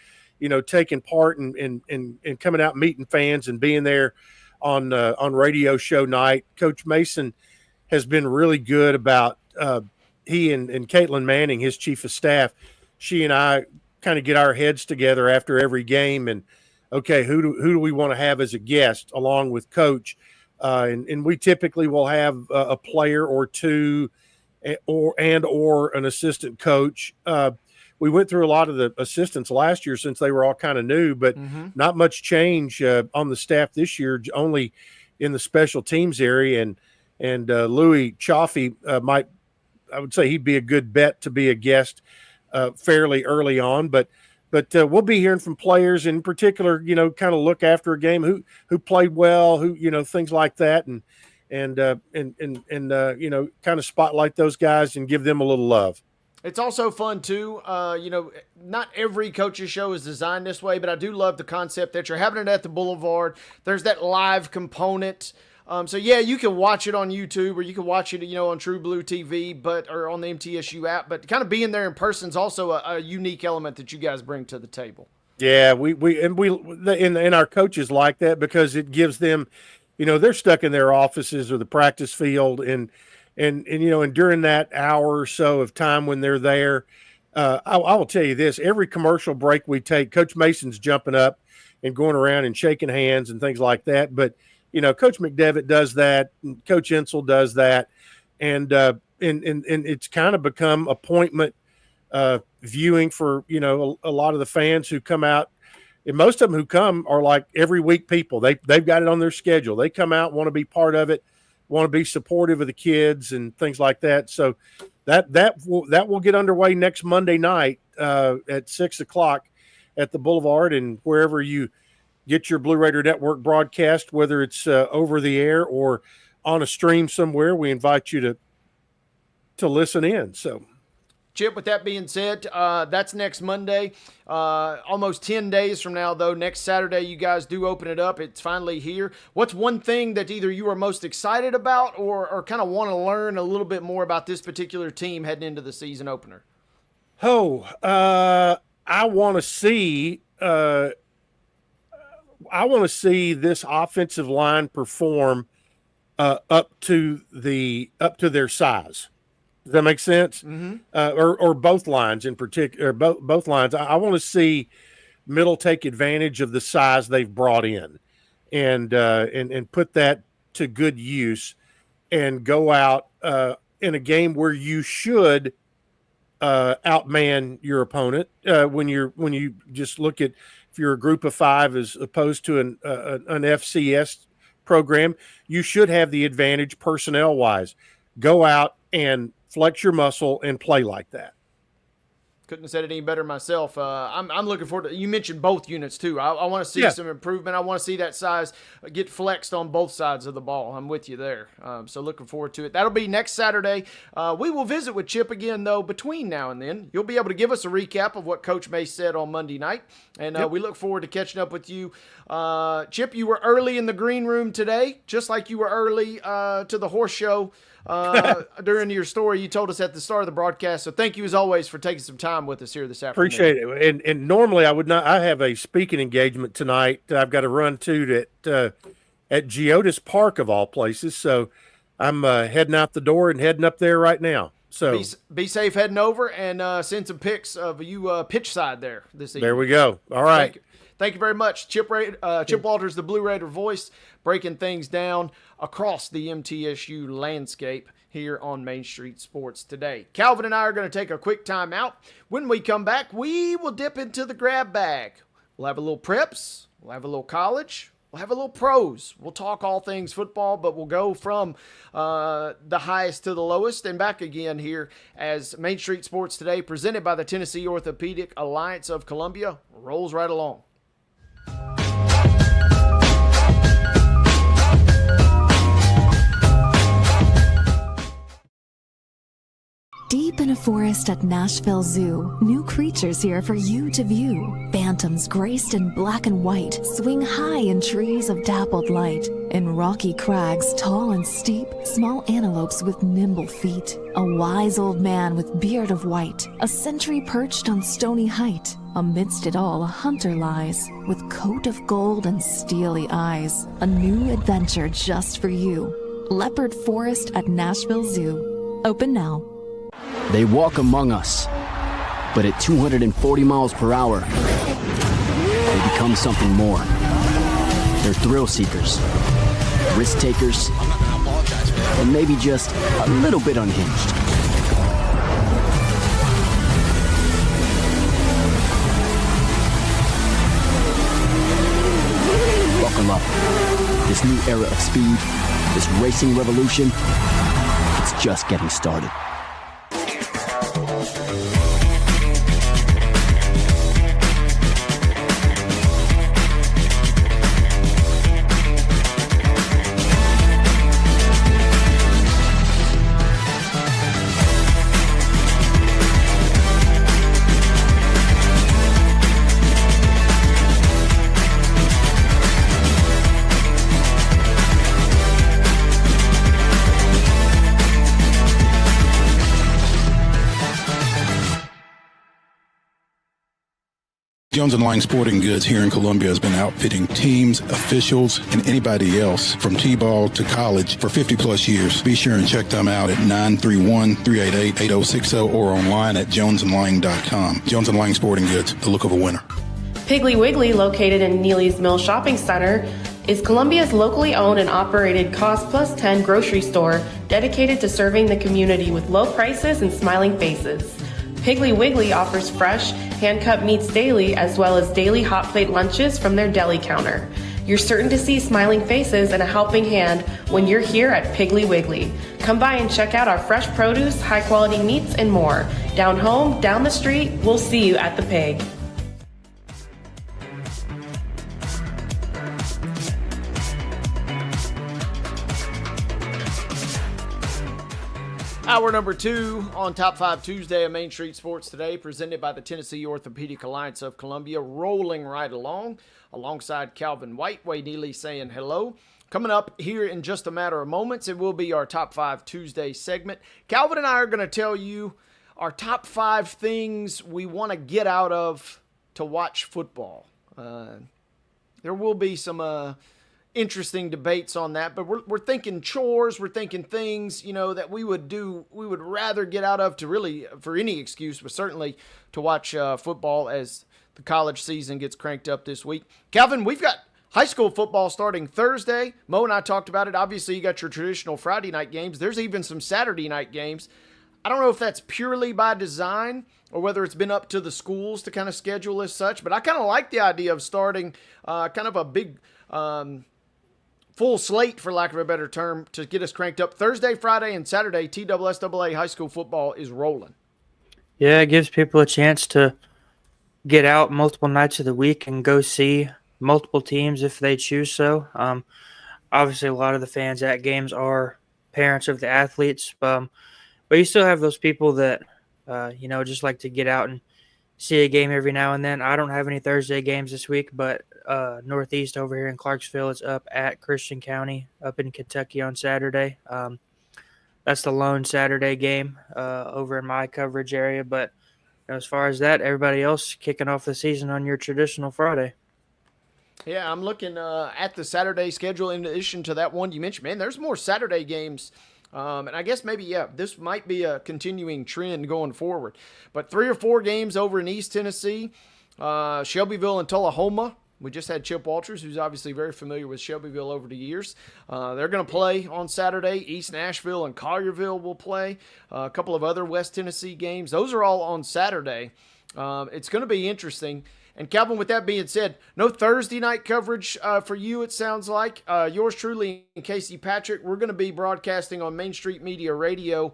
taking part and coming out meeting fans and being there on radio show night. Coach Mason has been really good about he and Caitlin Manning, his chief of staff. She and I kind of get our heads together after every game and okay, who do we want to have as a guest along with Coach, and we typically will have a player or two or an assistant coach. We went through a lot of the assistants last year since they were all kind of new, but not much change on the staff this year, only in the special teams area. And Louis Chaffee I would say he'd be a good bet to be a guest fairly early on. But we'll be hearing from players in particular, kind of look after a game, who played well, who, things like that. And kind of spotlight those guys and give them a little love. It's also fun, too. Not every coach's show is designed this way, but I do love the concept that you're having it at the Boulevard. There's that live component. You can watch it on YouTube or you can watch it, on True Blue TV, or on the MTSU app. But kind of being there in person is also a unique element that you guys bring to the table. Yeah, and our coaches like that because it gives them, they're stuck in their offices or the practice field and during that hour or so of time when they're there, I will tell you this, every commercial break we take, Coach Mason's jumping up and going around and shaking hands and things like that. But, Coach McDevitt does that, and Coach Insel does that. And it's kind of become appointment viewing for, a lot of the fans who come out. And most of them who come are like every week people. They've got it on their schedule. They come out, want to be part of it. want to be supportive of the kids and things like that. So that will get underway next Monday night at 6:00 at the Boulevard, and wherever you get your Blue Raider Network broadcast, whether it's over the air or on a stream somewhere, we invite you to listen in. So, Chip, with that being said, that's next Monday. Almost 10 days from now, though, next Saturday, you guys do open it up. It's finally here. What's one thing that either you are most excited about or kind of want to learn a little bit more about this particular team heading into the season opener? I want to see this offensive line perform up to their size. Does that make sense? Mm-hmm. Or both lines in particular, both lines. I want to see Middle take advantage of the size they've brought in, and put that to good use, and go out in a game where you should outman your opponent. When you just look at, if you're a group of five as opposed to an FCS program, you should have the advantage personnel wise. Go out and flex your muscle and play like that. Couldn't have said it any better myself. I'm looking forward to. You mentioned both units too. I want to see some improvement. I want to see that size get flexed on both sides of the ball. I'm with you there. So looking forward to it. That'll be next Saturday. We will visit with Chip again though between now and then. You'll be able to give us a recap of what Coach May said on Monday night, and we look forward to catching up with you. Chip, you were early in the green room today, just like you were early to the horse show. During your story you told us at the start of the broadcast. So thank you as always for taking some time with us here this afternoon. Appreciate it. And normally I would not. I have a speaking engagement tonight that I've got to run to at Geodis Park of all places. So I'm heading out the door and heading up there right now. So be safe heading over, and send some pics of you pitch side there this evening. There we go. All right. Thank you very much. Chip Walters, the Blue Raider voice, breaking things down across the MTSU landscape here on Main Street Sports today. Calvin and I are going to take a quick time out. When we come back, we will dip into the grab bag. We'll have a little preps. We'll have a little college. We'll have a little pros. We'll talk all things football, but we'll go from the highest to the lowest and back again here as Main Street Sports today, presented by the Tennessee Orthopedic Alliance of Columbia, rolls right along. Deep in a forest at Nashville Zoo, new creatures here for you to view. Phantoms graced in black and white swing high in trees of dappled light. In rocky crags, tall and steep, small antelopes with nimble feet. A wise old man with beard of white, a sentry perched on stony height. Amidst it all, a hunter lies, with coat of gold and steely eyes. A new adventure just for you. Leopard Forest at Nashville Zoo. Open now. They walk among us, but at 240 miles per hour, they become something more. They're thrill seekers, risk takers, and maybe just a little bit unhinged. Buckle up. This new era of speed, this racing revolution, it's just getting started. Jones & Lang Sporting Goods here in Columbia has been outfitting teams, officials, and anybody else from T-ball to college for 50-plus years. Be sure and check them out at 931-388-8060 or online at jonesandlang.com. Jones & Lang Sporting Goods, the look of a winner. Piggly Wiggly, located in Neely's Mill Shopping Center, is Columbia's locally owned and operated Cost Plus 10 grocery store dedicated to serving the community with low prices and smiling faces. Piggly Wiggly offers fresh, hand-cut meats daily, as well as daily hot plate lunches from their deli counter. You're certain to see smiling faces and a helping hand when you're here at Piggly Wiggly. Come by and check out our fresh produce, high-quality meats, and more. Down home, down the street, we'll see you at the Pig. Hour number 2 on Top 5 Tuesday of Main Street Sports Today, presented by the Tennessee Orthopedic Alliance of Columbia, rolling right along, alongside Calvin White. Wade Neely saying hello. Coming up here in just a matter of moments, it will be our Top 5 Tuesday segment. Calvin and I are going to tell you our top 5 things we want to get out of to watch football. There will be some interesting debates on that, but we're thinking chores, we're thinking things, that we would rather get out of to really, for any excuse, but certainly to watch football as the college season gets cranked up this week. Calvin, we've got high school football starting Thursday. Mo and I talked about it. Obviously, you got your traditional Friday night games. There's even some Saturday night games. I don't know if that's purely by design or whether it's been up to the schools to kind of schedule as such, but I kind of like the idea of starting kind of a big full slate, for lack of a better term, to get us cranked up. Thursday, Friday, and Saturday, TSSAA high school football is rolling. Yeah, it gives people a chance to get out multiple nights of the week and go see multiple teams if they choose so. Obviously, a lot of the fans at games are parents of the athletes, but you still have those people that, just like to get out and see a game every now and then. I don't have any Thursday games this week, but Northeast over here in Clarksville is up at Christian County up in Kentucky on Saturday. That's the lone Saturday game over in my coverage area. But as far as that, everybody else kicking off the season on your traditional Friday. Yeah, I'm looking at the Saturday schedule in addition to that one you mentioned. Man, there's more Saturday games. And I guess maybe, this might be a continuing trend going forward. But 3 or 4 games over in East Tennessee, Shelbyville and Tullahoma. We just had Chip Walters, who's obviously very familiar with Shelbyville over the years. They're going to play on Saturday. East Nashville and Collierville will play. A couple of other West Tennessee games. Those are all on Saturday. It's going to be interesting. And Calvin, with that being said, no Thursday night coverage for you, it sounds like. Yours truly and Casey Patrick, we're going to be broadcasting on Main Street Media Radio.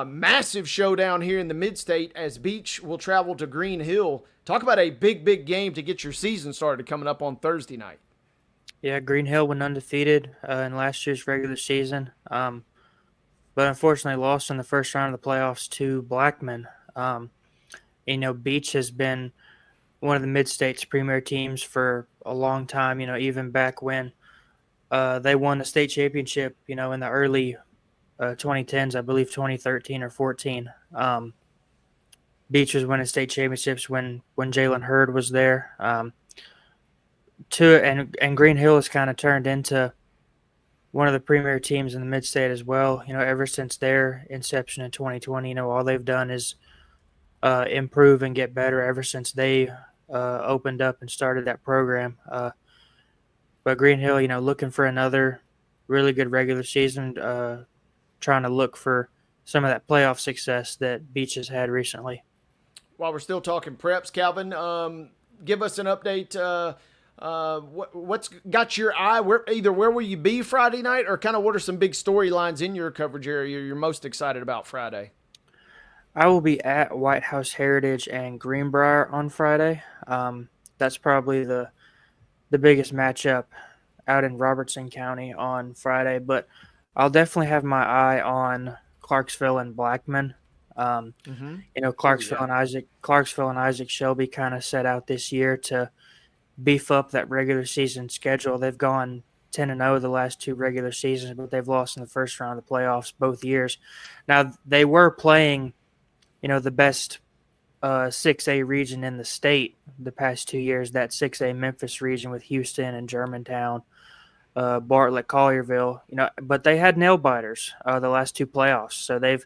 Massive showdown here in the Mid-State as Beach will travel to Green Hill. Talk about a big, big game to get your season started coming up on Thursday night. Yeah, Green Hill went undefeated in last year's regular season, but unfortunately lost in the first round of the playoffs to Blackman. Beach has been one of the Mid-State's premier teams for a long time, even back when they won the state championship, in the early 2010s, I believe 2013 or 14. Beach was winning state championships when Jalen Hurd was there. And Green Hill has kind of turned into one of the premier teams in the Mid-State as well. Ever since their inception in 2020, all they've done is improve and get better ever since they opened up and started that program. But Green Hill, looking for another really good regular season, trying to look for some of that playoff success that Beach has had recently. While we're still talking preps, Calvin, give us an update. What's got your eye? Where will you be Friday night, or kind of what are some big storylines in your coverage area you're most excited about Friday? I will be at White House Heritage and Greenbrier on Friday. That's probably the biggest matchup out in Robertson County on Friday, but I'll definitely have my eye on Clarksville and Blackman. Clarksville and Isaac Shelby kind of set out this year to beef up that regular season schedule. They've gone 10-0 the last 2 regular seasons, but they've lost in the first round of the playoffs both years. Now, they were playing the best 6A region in the state the past 2 years, that 6A Memphis region with Houston and Germantown, Bartlett, Collierville, but they had nail biters the last 2 playoffs. So they've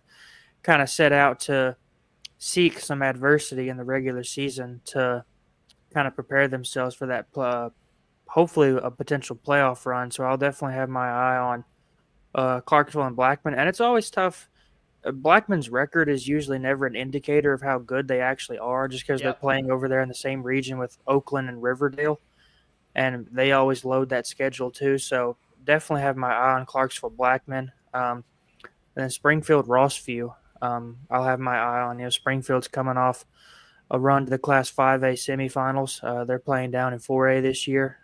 kind of set out to seek some adversity in the regular season to kind of prepare themselves for that, hopefully a potential playoff run. So I'll definitely have my eye on Clarksville and Blackman. And it's always tough. Blackman's record is usually never an indicator of how good they actually are, just because they're playing over there in the same region with Oakland and Riverdale. and they always load that schedule too. So definitely have my eye on Clarksville Blackman. And then Springfield Rossview, I'll have my eye on. Springfield's coming off a run to the Class 5A semifinals. They're playing down in 4A this year.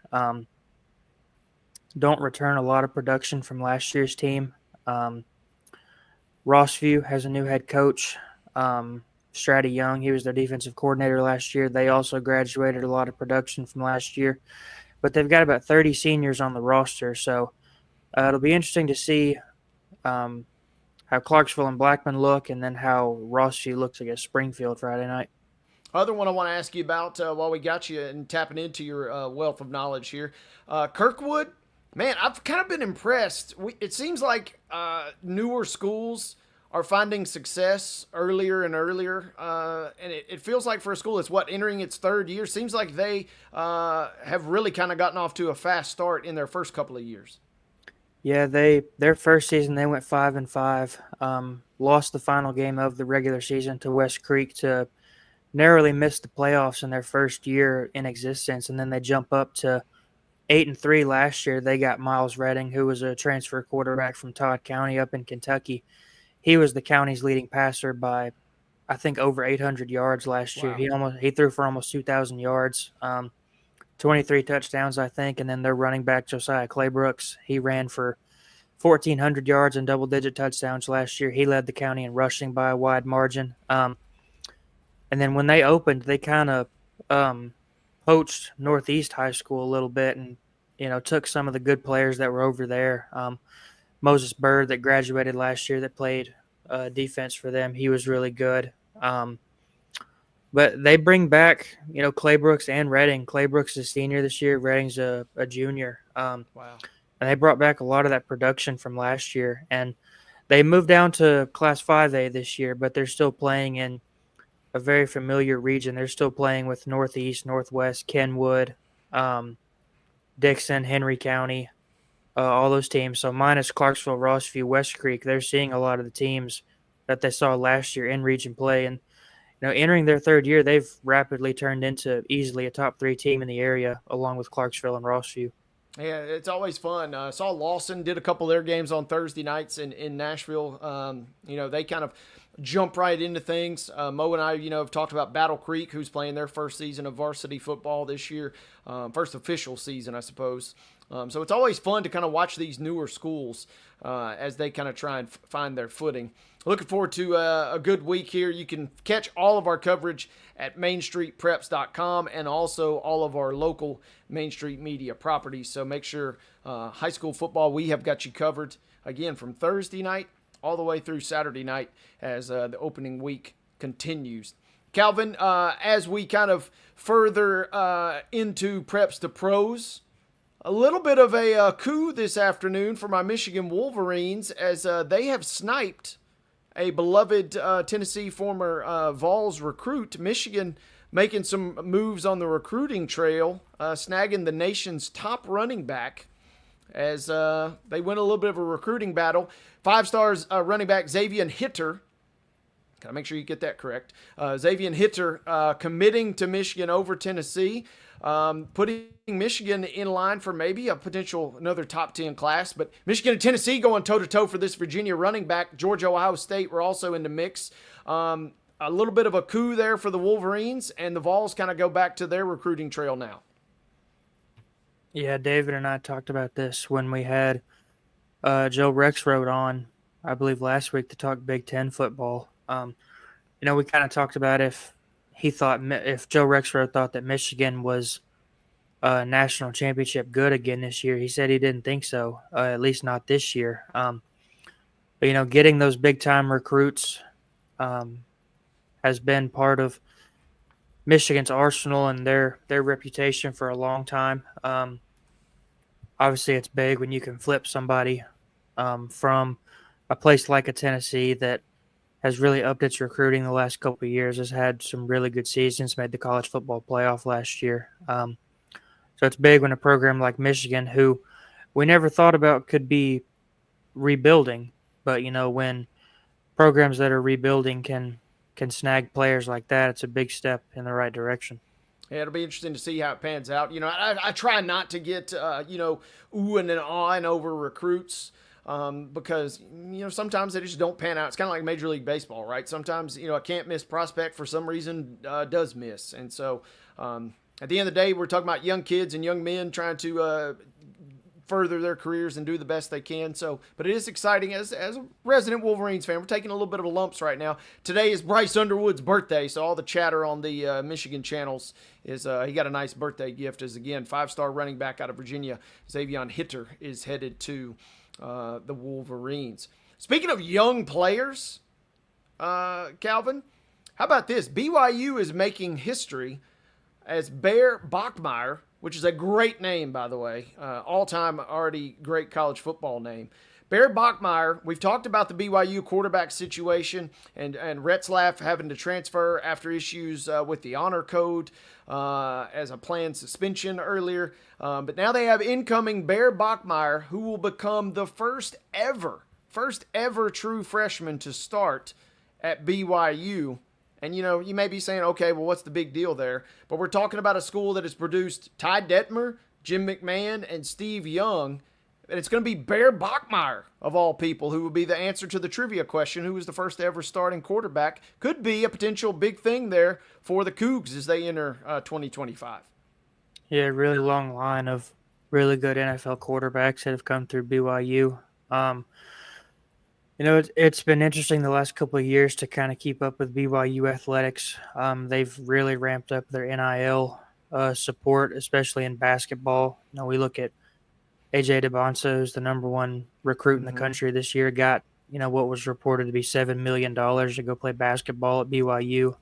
Don't return a lot of production from last year's team. Rossview has a new head coach, Stratty Young. He was their defensive coordinator last year. They also graduated a lot of production from last year, but they've got about 30 seniors on the roster. So it'll be interesting to see how Clarksville and Blackman look, and then how Rossview looks against Springfield Friday night. Other one I want to ask you about while we got you and tapping into your wealth of knowledge here. Kirkwood, man, I've kind of been impressed. It seems like newer schools are finding success earlier and earlier. And it feels like for a school that's, entering its third year, seems like they have really kind of gotten off to a fast start in their first couple of years. Yeah, their first season they went 5-5. Lost the final game of the regular season to West Creek to narrowly missed the playoffs in their first year in existence, and then they jump up to 8-3 last year. They got Miles Redding, who was a transfer quarterback from Todd County up in Kentucky. He was the county's leading passer by, I think, over 800 yards last year. He threw for almost 2,000 yards, 23 touchdowns, I think, and then their running back Josiah Claybrooks, he ran for 1,400 yards and double-digit touchdowns last year. He led the county in rushing by a wide margin. And then when they opened, they kind of poached Northeast High School a little bit and, took some of the good players that were over there. Moses Bird that graduated last year that played defense for them. He was really good. But they bring back, Claybrooks and Redding. Claybrooks is a senior this year. Redding's a junior. Wow. And they brought back a lot of that production from last year. And they moved down to Class 5A this year, but they're still playing in a very familiar region. They're still playing with Northeast, Northwest, Kenwood, Dixon, Henry County, all those teams. So minus Clarksville, Rossview, West Creek, they're seeing a lot of the teams that they saw last year in region play. And, entering their third year, they've rapidly turned into easily a top 3 team in the area, along with Clarksville and Rossview. Yeah, it's always fun. Saw Lawson did a couple of their games on Thursday nights in Nashville. They kind of jump right into things. Mo and I, have talked about Battle Creek, who's playing their first season of varsity football this year, first official season, I suppose. So it's always fun to kind of watch these newer schools as they kind of try and find their footing. Looking forward to a good week here. You can catch all of our coverage at mainstreetpreps.com and also all of our local Main Street media properties. So make sure high school football, we have got you covered, again, from Thursday night all the way through Saturday night as the opening week continues. Calvin, as we kind of further into Preps to Pros, a little bit of a coup this afternoon for my Michigan Wolverines as they have sniped a beloved Tennessee former Vols recruit. Michigan making some moves on the recruiting trail, snagging the nation's top running back as they win a little bit of a recruiting battle. 5-star running back Xavier Hitter, gotta make sure you get that correct, Xavier Hitter committing to Michigan over Tennessee, putting Michigan in line for maybe a potential another top 10 class. But Michigan and Tennessee going toe-to-toe for this Virginia running back. Georgia, Ohio State were also in the mix. A little bit of a coup there for the Wolverines, and the Vols kind of go back to their recruiting trail now. Yeah, David and I talked about this when we had Joe Rexroad on, I believe, last week to talk Big Ten football. We kind of talked about if Joe Rexroad thought that Michigan was national championship good again this year. He said he didn't think so, at least not this year. But, getting those big-time recruits has been part of Michigan's arsenal and their reputation for a long time. Obviously, it's big when you can flip somebody from a place like a Tennessee that has really upped its recruiting the last couple of years, has had some really good seasons, made the college football playoff last year. So it's big when a program like Michigan, who we never thought about could be rebuilding, but, when programs that are rebuilding can snag players like that, it's a big step in the right direction. Yeah, it'll be interesting to see how it pans out. I try not to get, oohing and awing over recruits because, sometimes they just don't pan out. It's kind of like Major League Baseball, right? Sometimes, a can't miss prospect for some reason does miss. And so at the end of the day, we're talking about young kids and young men trying to further their careers and do the best they can. So, but it is exciting as a resident Wolverines fan. We're taking a little bit of a lumps right now. Today is Bryce Underwood's birthday, so all the chatter on the Michigan channels is he got a nice birthday gift. As again, 5-star running back out of Virginia, Xavion Hitter is headed to the Wolverines. Speaking of young players, Calvin, how about this? BYU is making history as Bear Bachmeier, which is a great name, by the way, all-time already great college football name. Bear Bachmeier, we've talked about the BYU quarterback situation and Retzlaff having to transfer after issues with the honor code as a planned suspension earlier. But now they have incoming Bear Bachmeier, who will become the first ever true freshman to start at BYU. And, you may be saying, okay, well, what's the big deal there? But we're talking about a school that has produced Ty Detmer, Jim McMahon, and Steve Young. And it's going to be Bear Bachmeier, of all people, who will be the answer to the trivia question, who was the first ever starting quarterback. Could be a potential big thing there for the Cougs as they enter 2025. Yeah, really long line of really good NFL quarterbacks that have come through BYU. It's been interesting the last couple of years to kind of keep up with BYU athletics. They've really ramped up their NIL support, especially in basketball. We look at AJ DeBonso, who's the number one recruit in the country this year, got, what was reported to be $7 million to go play basketball at BYU.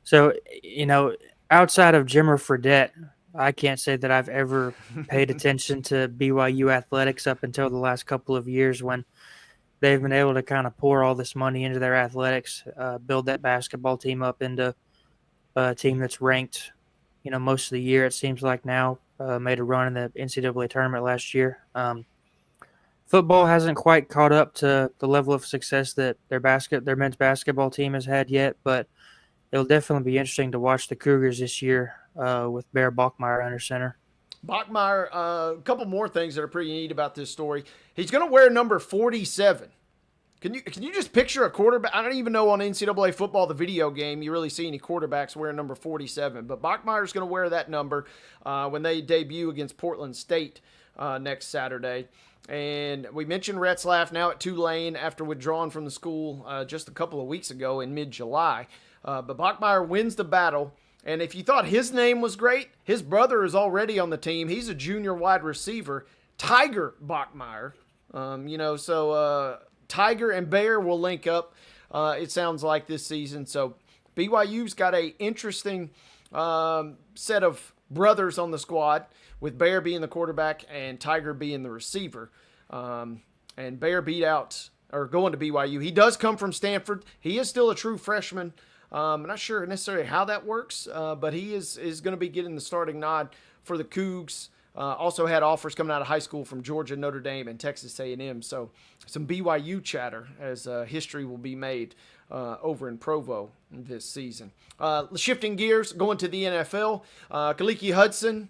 So, outside of Jimmer Fredette, I can't say that I've ever paid attention to BYU athletics up until the last couple of years when they've been able to kind of pour all this money into their athletics, build that basketball team up into a team that's ranked, most of the year, it seems like now, made a run in the NCAA tournament last year. Football hasn't quite caught up to the level of success that their men's basketball team has had yet, but it'll definitely be interesting to watch the Cougars this year with Bear Bachmeier under center. Bachmeier, a couple more things that are pretty neat about this story. He's going to wear number 47. Can you just picture a quarterback? I don't even know on NCAA football, the video game, you really see any quarterbacks wearing number 47. But Bachmeier's going to wear that number when they debut against Portland State next Saturday. And we mentioned Retzlaff now at Tulane after withdrawing from the school just a couple of weeks ago in mid-July. But Bachmeier wins the battle. And if you thought his name was great, his brother is already on the team. He's a junior wide receiver, Tiger Bachmeier. So Tiger and Bear will link up, it sounds like, this season. So BYU's got a interesting set of brothers on the squad, with Bear being the quarterback and Tiger being the receiver. And Bear going to BYU. He does come from Stanford. He is still a true freshman. I'm not sure necessarily how that works, but he is going to be getting the starting nod for the Cougs. Also had offers coming out of high school from Georgia, Notre Dame, and Texas A&M. So some BYU chatter as history will be made over in Provo this season. Shifting gears, going to the NFL. Khaliki Hudson,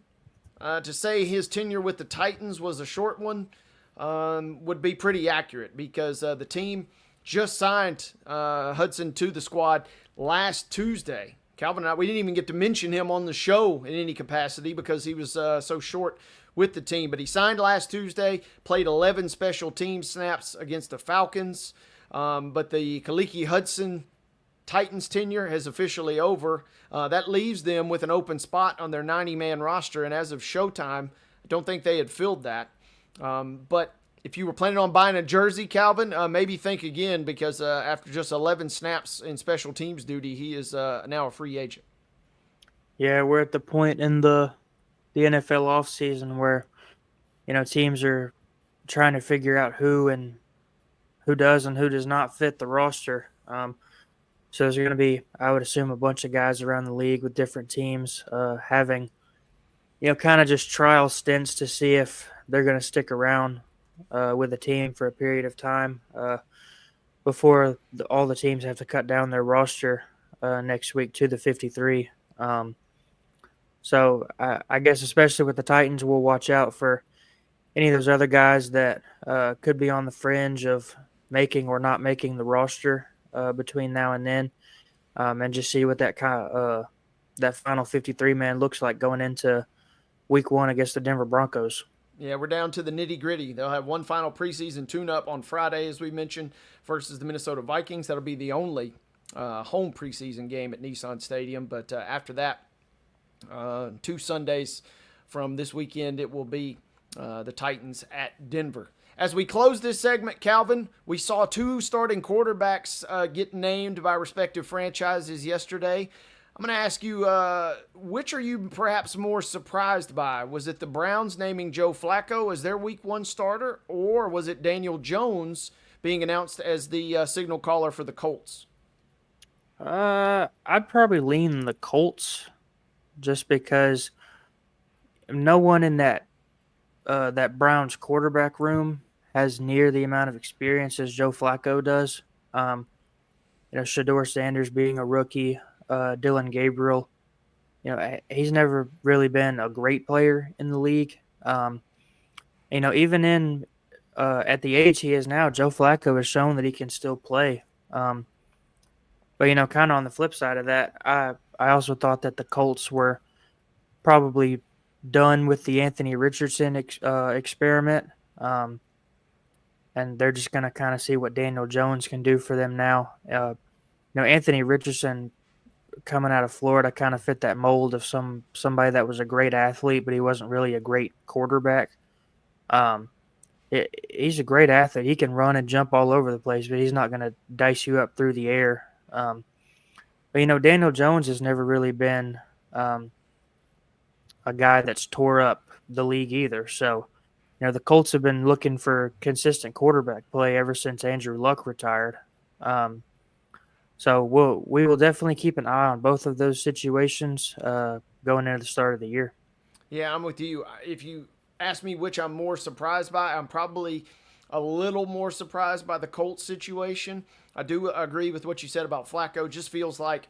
to say his tenure with the Titans was a short one would be pretty accurate, because the team just signed Hudson to the squad last Tuesday. Calvin and I, we didn't even get to mention him on the show in any capacity because he was so short with the team. But he signed last Tuesday, played 11 special team snaps against the Falcons. But the Khaliki Hudson Titans tenure is officially over. That leaves them with an open spot on their 90-man roster. And as of showtime, I don't think they had filled that. But if you were planning on buying a jersey, Calvin, maybe think again, because after just 11 snaps in special teams duty, he is now a free agent. Yeah, we're at the point in the NFL offseason where, teams are trying to figure out who does and who does not fit the roster. So there's going to be, I would assume, a bunch of guys around the league with different teams having, kind of just trial stints to see if they're going to stick around with the team for a period of time before all the teams have to cut down their roster next week to the 53. So I guess especially with the Titans, we'll watch out for any of those other guys that could be on the fringe of making or not making the roster between now and then, and just see what that that final 53 man looks like going into Week 1 against the Denver Broncos. Yeah, we're down to the nitty gritty. They'll have one final preseason tune-up on Friday, as we mentioned, versus the Minnesota Vikings. That'll be the only home preseason game at Nissan Stadium. But after that, 2 Sundays from this weekend, it will be the Titans at Denver. As we close this segment, Calvin, we saw 2 starting quarterbacks get named by respective franchises yesterday. I'm going to ask you, which are you perhaps more surprised by? Was it the Browns naming Joe Flacco as their Week 1 starter, or was it Daniel Jones being announced as the signal caller for the Colts? I'd probably lean the Colts just because no one in that Browns quarterback room has near the amount of experience as Joe Flacco does. Shador Sanders being a rookie, Dylan Gabriel, he's never really been a great player in the league. Even in at the age he is now, Joe Flacco has shown that he can still play. But kind of on the flip side of that, I also thought that the Colts were probably done with the Anthony Richardson experiment, and they're just going to kind of see what Daniel Jones can do for them now. Anthony Richardson coming out of Florida kind of fit that mold of somebody that was a great athlete, but he wasn't really a great quarterback. He's a great athlete. He can run and jump all over the place, but he's not going to dice you up through the air. But Daniel Jones has never really been a guy that's tore up the league either. So, the Colts have been looking for consistent quarterback play ever since Andrew Luck retired. So we will definitely keep an eye on both of those situations going into the start of the year. Yeah, I'm with you. If you ask me which I'm more surprised by, I'm probably a little more surprised by the Colts situation. I do agree with what you said about Flacco. Just feels like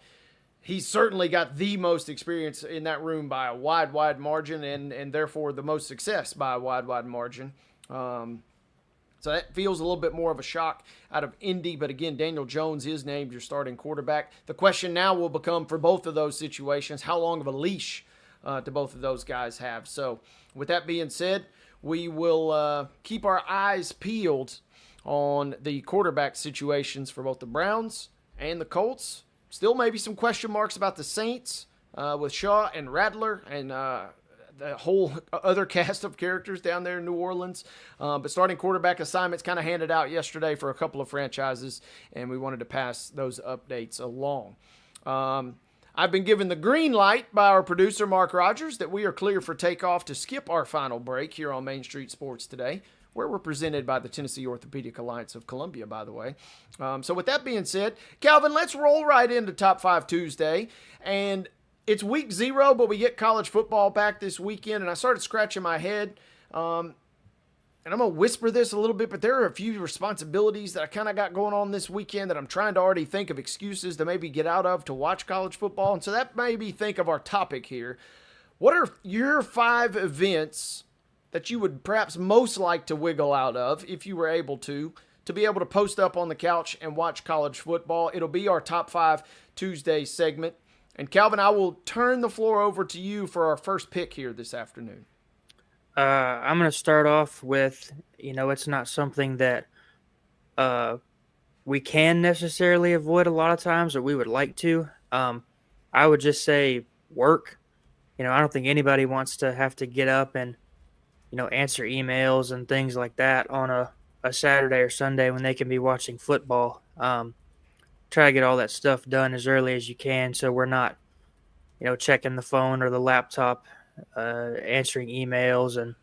he's certainly got the most experience in that room by a wide margin, and therefore the most success by a wide margin. So that feels a little bit more of a shock out of Indy. But again, Daniel Jones is named your starting quarterback. The question now will become, for both of those situations, how long of a leash do both of those guys have? So with that being said, we will keep our eyes peeled on the quarterback situations for both the Browns and the Colts. Still maybe some question marks about the Saints with Shaw and Rattler and the whole other cast of characters down there in New Orleans. But starting quarterback assignments kind of handed out yesterday for a couple of franchises, and we wanted to pass those updates along. I've been given the green light by our producer, Mark Rogers, that we are clear for takeoff to skip our final break here on Main Street Sports today, where we're presented by the Tennessee Orthopedic Alliance of Columbia, by the way. So with that being said, Calvin, let's roll right into Top 5 Tuesday. And it's week 0, but we get college football back this weekend, and I started scratching my head. And I'm going to whisper this a little bit, but there are a few responsibilities that I kind of got going on this weekend that I'm trying to already think of excuses to maybe get out of to watch college football. And so that made me think of our topic here. What are your 5 events that you would perhaps most like to wiggle out of, if you were able to be able to post up on the couch and watch college football? It'll be our Top 5 Tuesday segment. And Calvin, I will turn the floor over to you for our first pick here this afternoon. I'm going to start off with, it's not something that we can necessarily avoid a lot of times, or we would like to. I would just say work. I don't think anybody wants to have to get up and, answer emails and things like that on a Saturday or Sunday when they can be watching football. Try to get all that stuff done as early as you can, so we're not, checking the phone or the laptop, answering emails and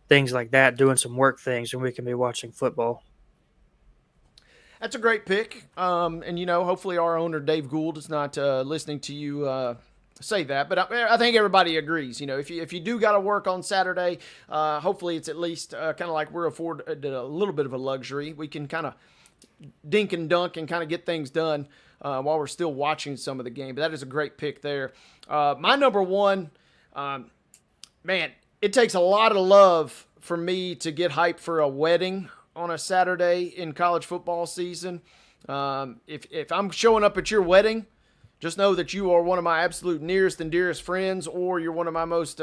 things like that, doing some work things when we can be watching football. That's a great pick. And, hopefully our owner, Dave Gould, is not listening to you say that. But I think everybody agrees. If you do got to work on Saturday, hopefully it's at least kind of like we're afforded a little bit of a luxury. We can kind of dink and dunk and kind of get things done while we're still watching some of the game. But that is a great pick there. My number one, Man, it takes a lot of love for me to get hyped for a wedding on a Saturday in college football season. If I'm showing up at your wedding, just know that you are one of my absolute nearest and dearest friends, or you're one of my most,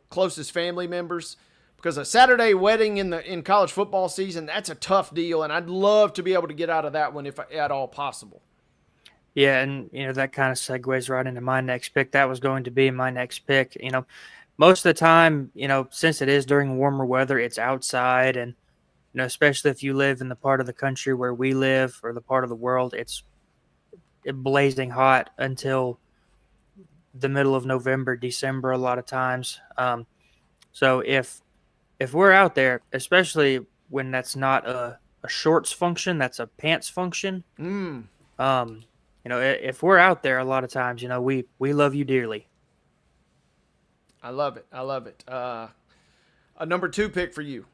closest family members. Because a Saturday wedding in college football season, that's a tough deal, and I'd love to be able to get out of that one if at all possible. Yeah, and that kind of segues right into my next pick. That was going to be my next pick. Most of the time, since it is during warmer weather, it's outside, and especially if you live in the part of the country where we live or the part of the world, it's blazing hot until the middle of November, December, a lot of times. So if we're out there, especially when that's not a shorts function, that's a pants function. If we're out there, a lot of times, we love you dearly. I love it. A number 2 pick for you.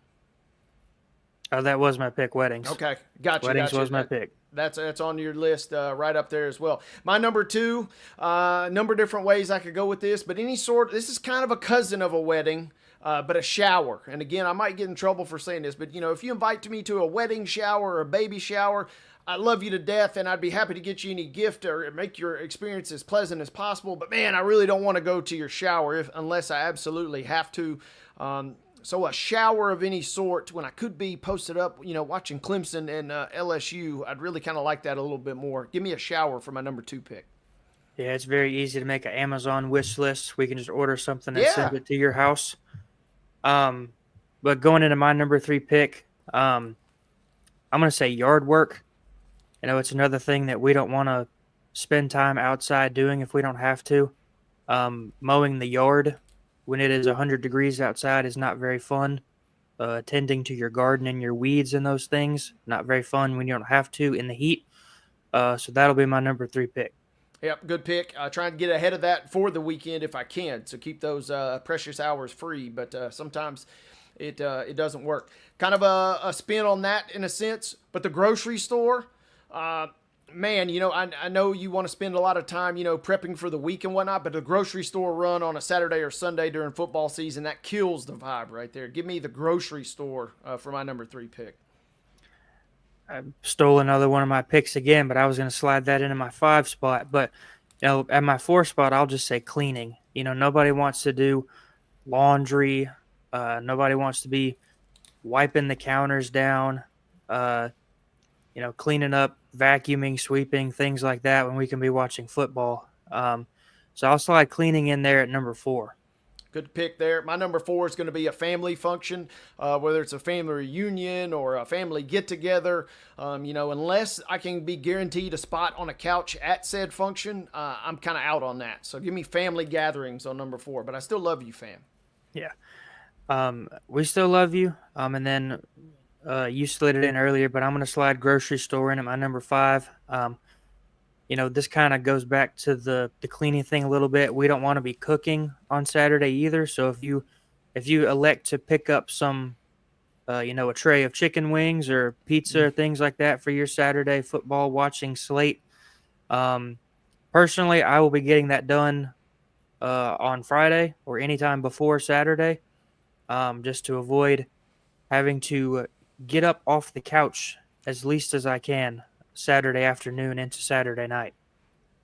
Oh, that was my pick, weddings. Okay, gotcha. Weddings was my pick. That's on your list right up there as well. My number 2, number of different ways I could go with this, but this is kind of a cousin of a wedding, but a shower. And again, I might get in trouble for saying this, but if you invite me to a wedding shower or a baby shower, I love you to death, and I'd be happy to get you any gift or make your experience as pleasant as possible. But man, I really don't want to go to your shower unless I absolutely have to. So a shower of any sort, when I could be posted up, watching Clemson and LSU, I'd really kind of like that a little bit more. Give me a shower for my number 2 pick. Yeah, it's very easy to make an Amazon wish list. We can just order something and send it to your house. But going into my number 3 pick, I'm going to say yard work. It's another thing that we don't want to spend time outside doing if we don't have to. Mowing the yard when it is 100 degrees outside is not very fun. Tending to your garden and your weeds and those things, not very fun when you don't have to in the heat. So that'll be my number 3 pick. Yep, good pick. Trying to get ahead of that for the weekend if I can, so keep those precious hours free. But sometimes it doesn't work. Kind of a spin on that in a sense. But the grocery store, man, I know you want to spend a lot of time, prepping for the week and whatnot, but the grocery store run on a Saturday or Sunday during football season, that kills the vibe right there. Give me the grocery store for my number 3 pick. I stole another one of my picks again, but I was going to slide that into my 5 spot. But, at my 4 spot, I'll just say cleaning. Nobody wants to do laundry. Nobody wants to be wiping the counters down, cleaning up, vacuuming, sweeping, things like that when we can be watching football. So I'll slide cleaning in there at number 4. Good pick there. My number 4 is going to be a family function, whether it's a family reunion or a family get-together. Unless I can be guaranteed a spot on a couch at said function, I'm kind of out on that. So give me family gatherings on number 4, but I still love you, fam. Yeah. We still love you. And then you slid it in earlier, but I'm going to slide grocery store in at my number 5. This kind of goes back to the cleaning thing a little bit. We don't want to be cooking on Saturday either. So if you elect to pick up some, a tray of chicken wings or pizza or things like that for your Saturday football watching slate, personally, I will be getting that done on Friday or anytime before Saturday, just to avoid having to get up off the couch as least as I can Saturday afternoon into Saturday night.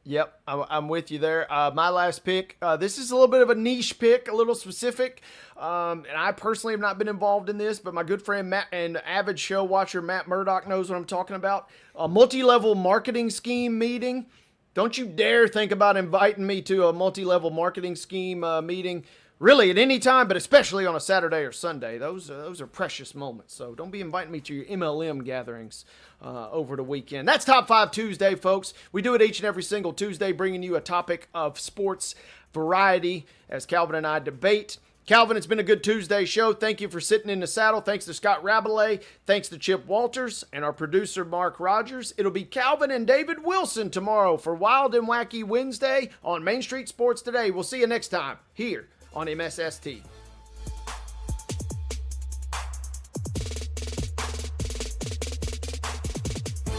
Yep, I'm with you there. My last pick, this is a little bit of a niche pick, a little specific, and I personally have not been involved in this, but my good friend Matt and avid show watcher Matt Murdoch knows what I'm talking about. A multi-level marketing scheme meeting. Don't you dare think about inviting me to a multi-level marketing scheme meeting. Really, at any time, but especially on a Saturday or Sunday. Those are precious moments. So don't be inviting me to your MLM gatherings over the weekend. That's Top 5 Tuesday, folks. We do it each and every single Tuesday, bringing you a topic of sports variety as Calvin and I debate. Calvin, it's been a good Tuesday show. Thank you for sitting in the saddle. Thanks to Scott Rabelais. Thanks to Chip Walters and our producer, Mark Rogers. It'll be Calvin and David Wilson tomorrow for Wild and Wacky Wednesday on Main Street Sports Today. We'll see you next time here on MSST.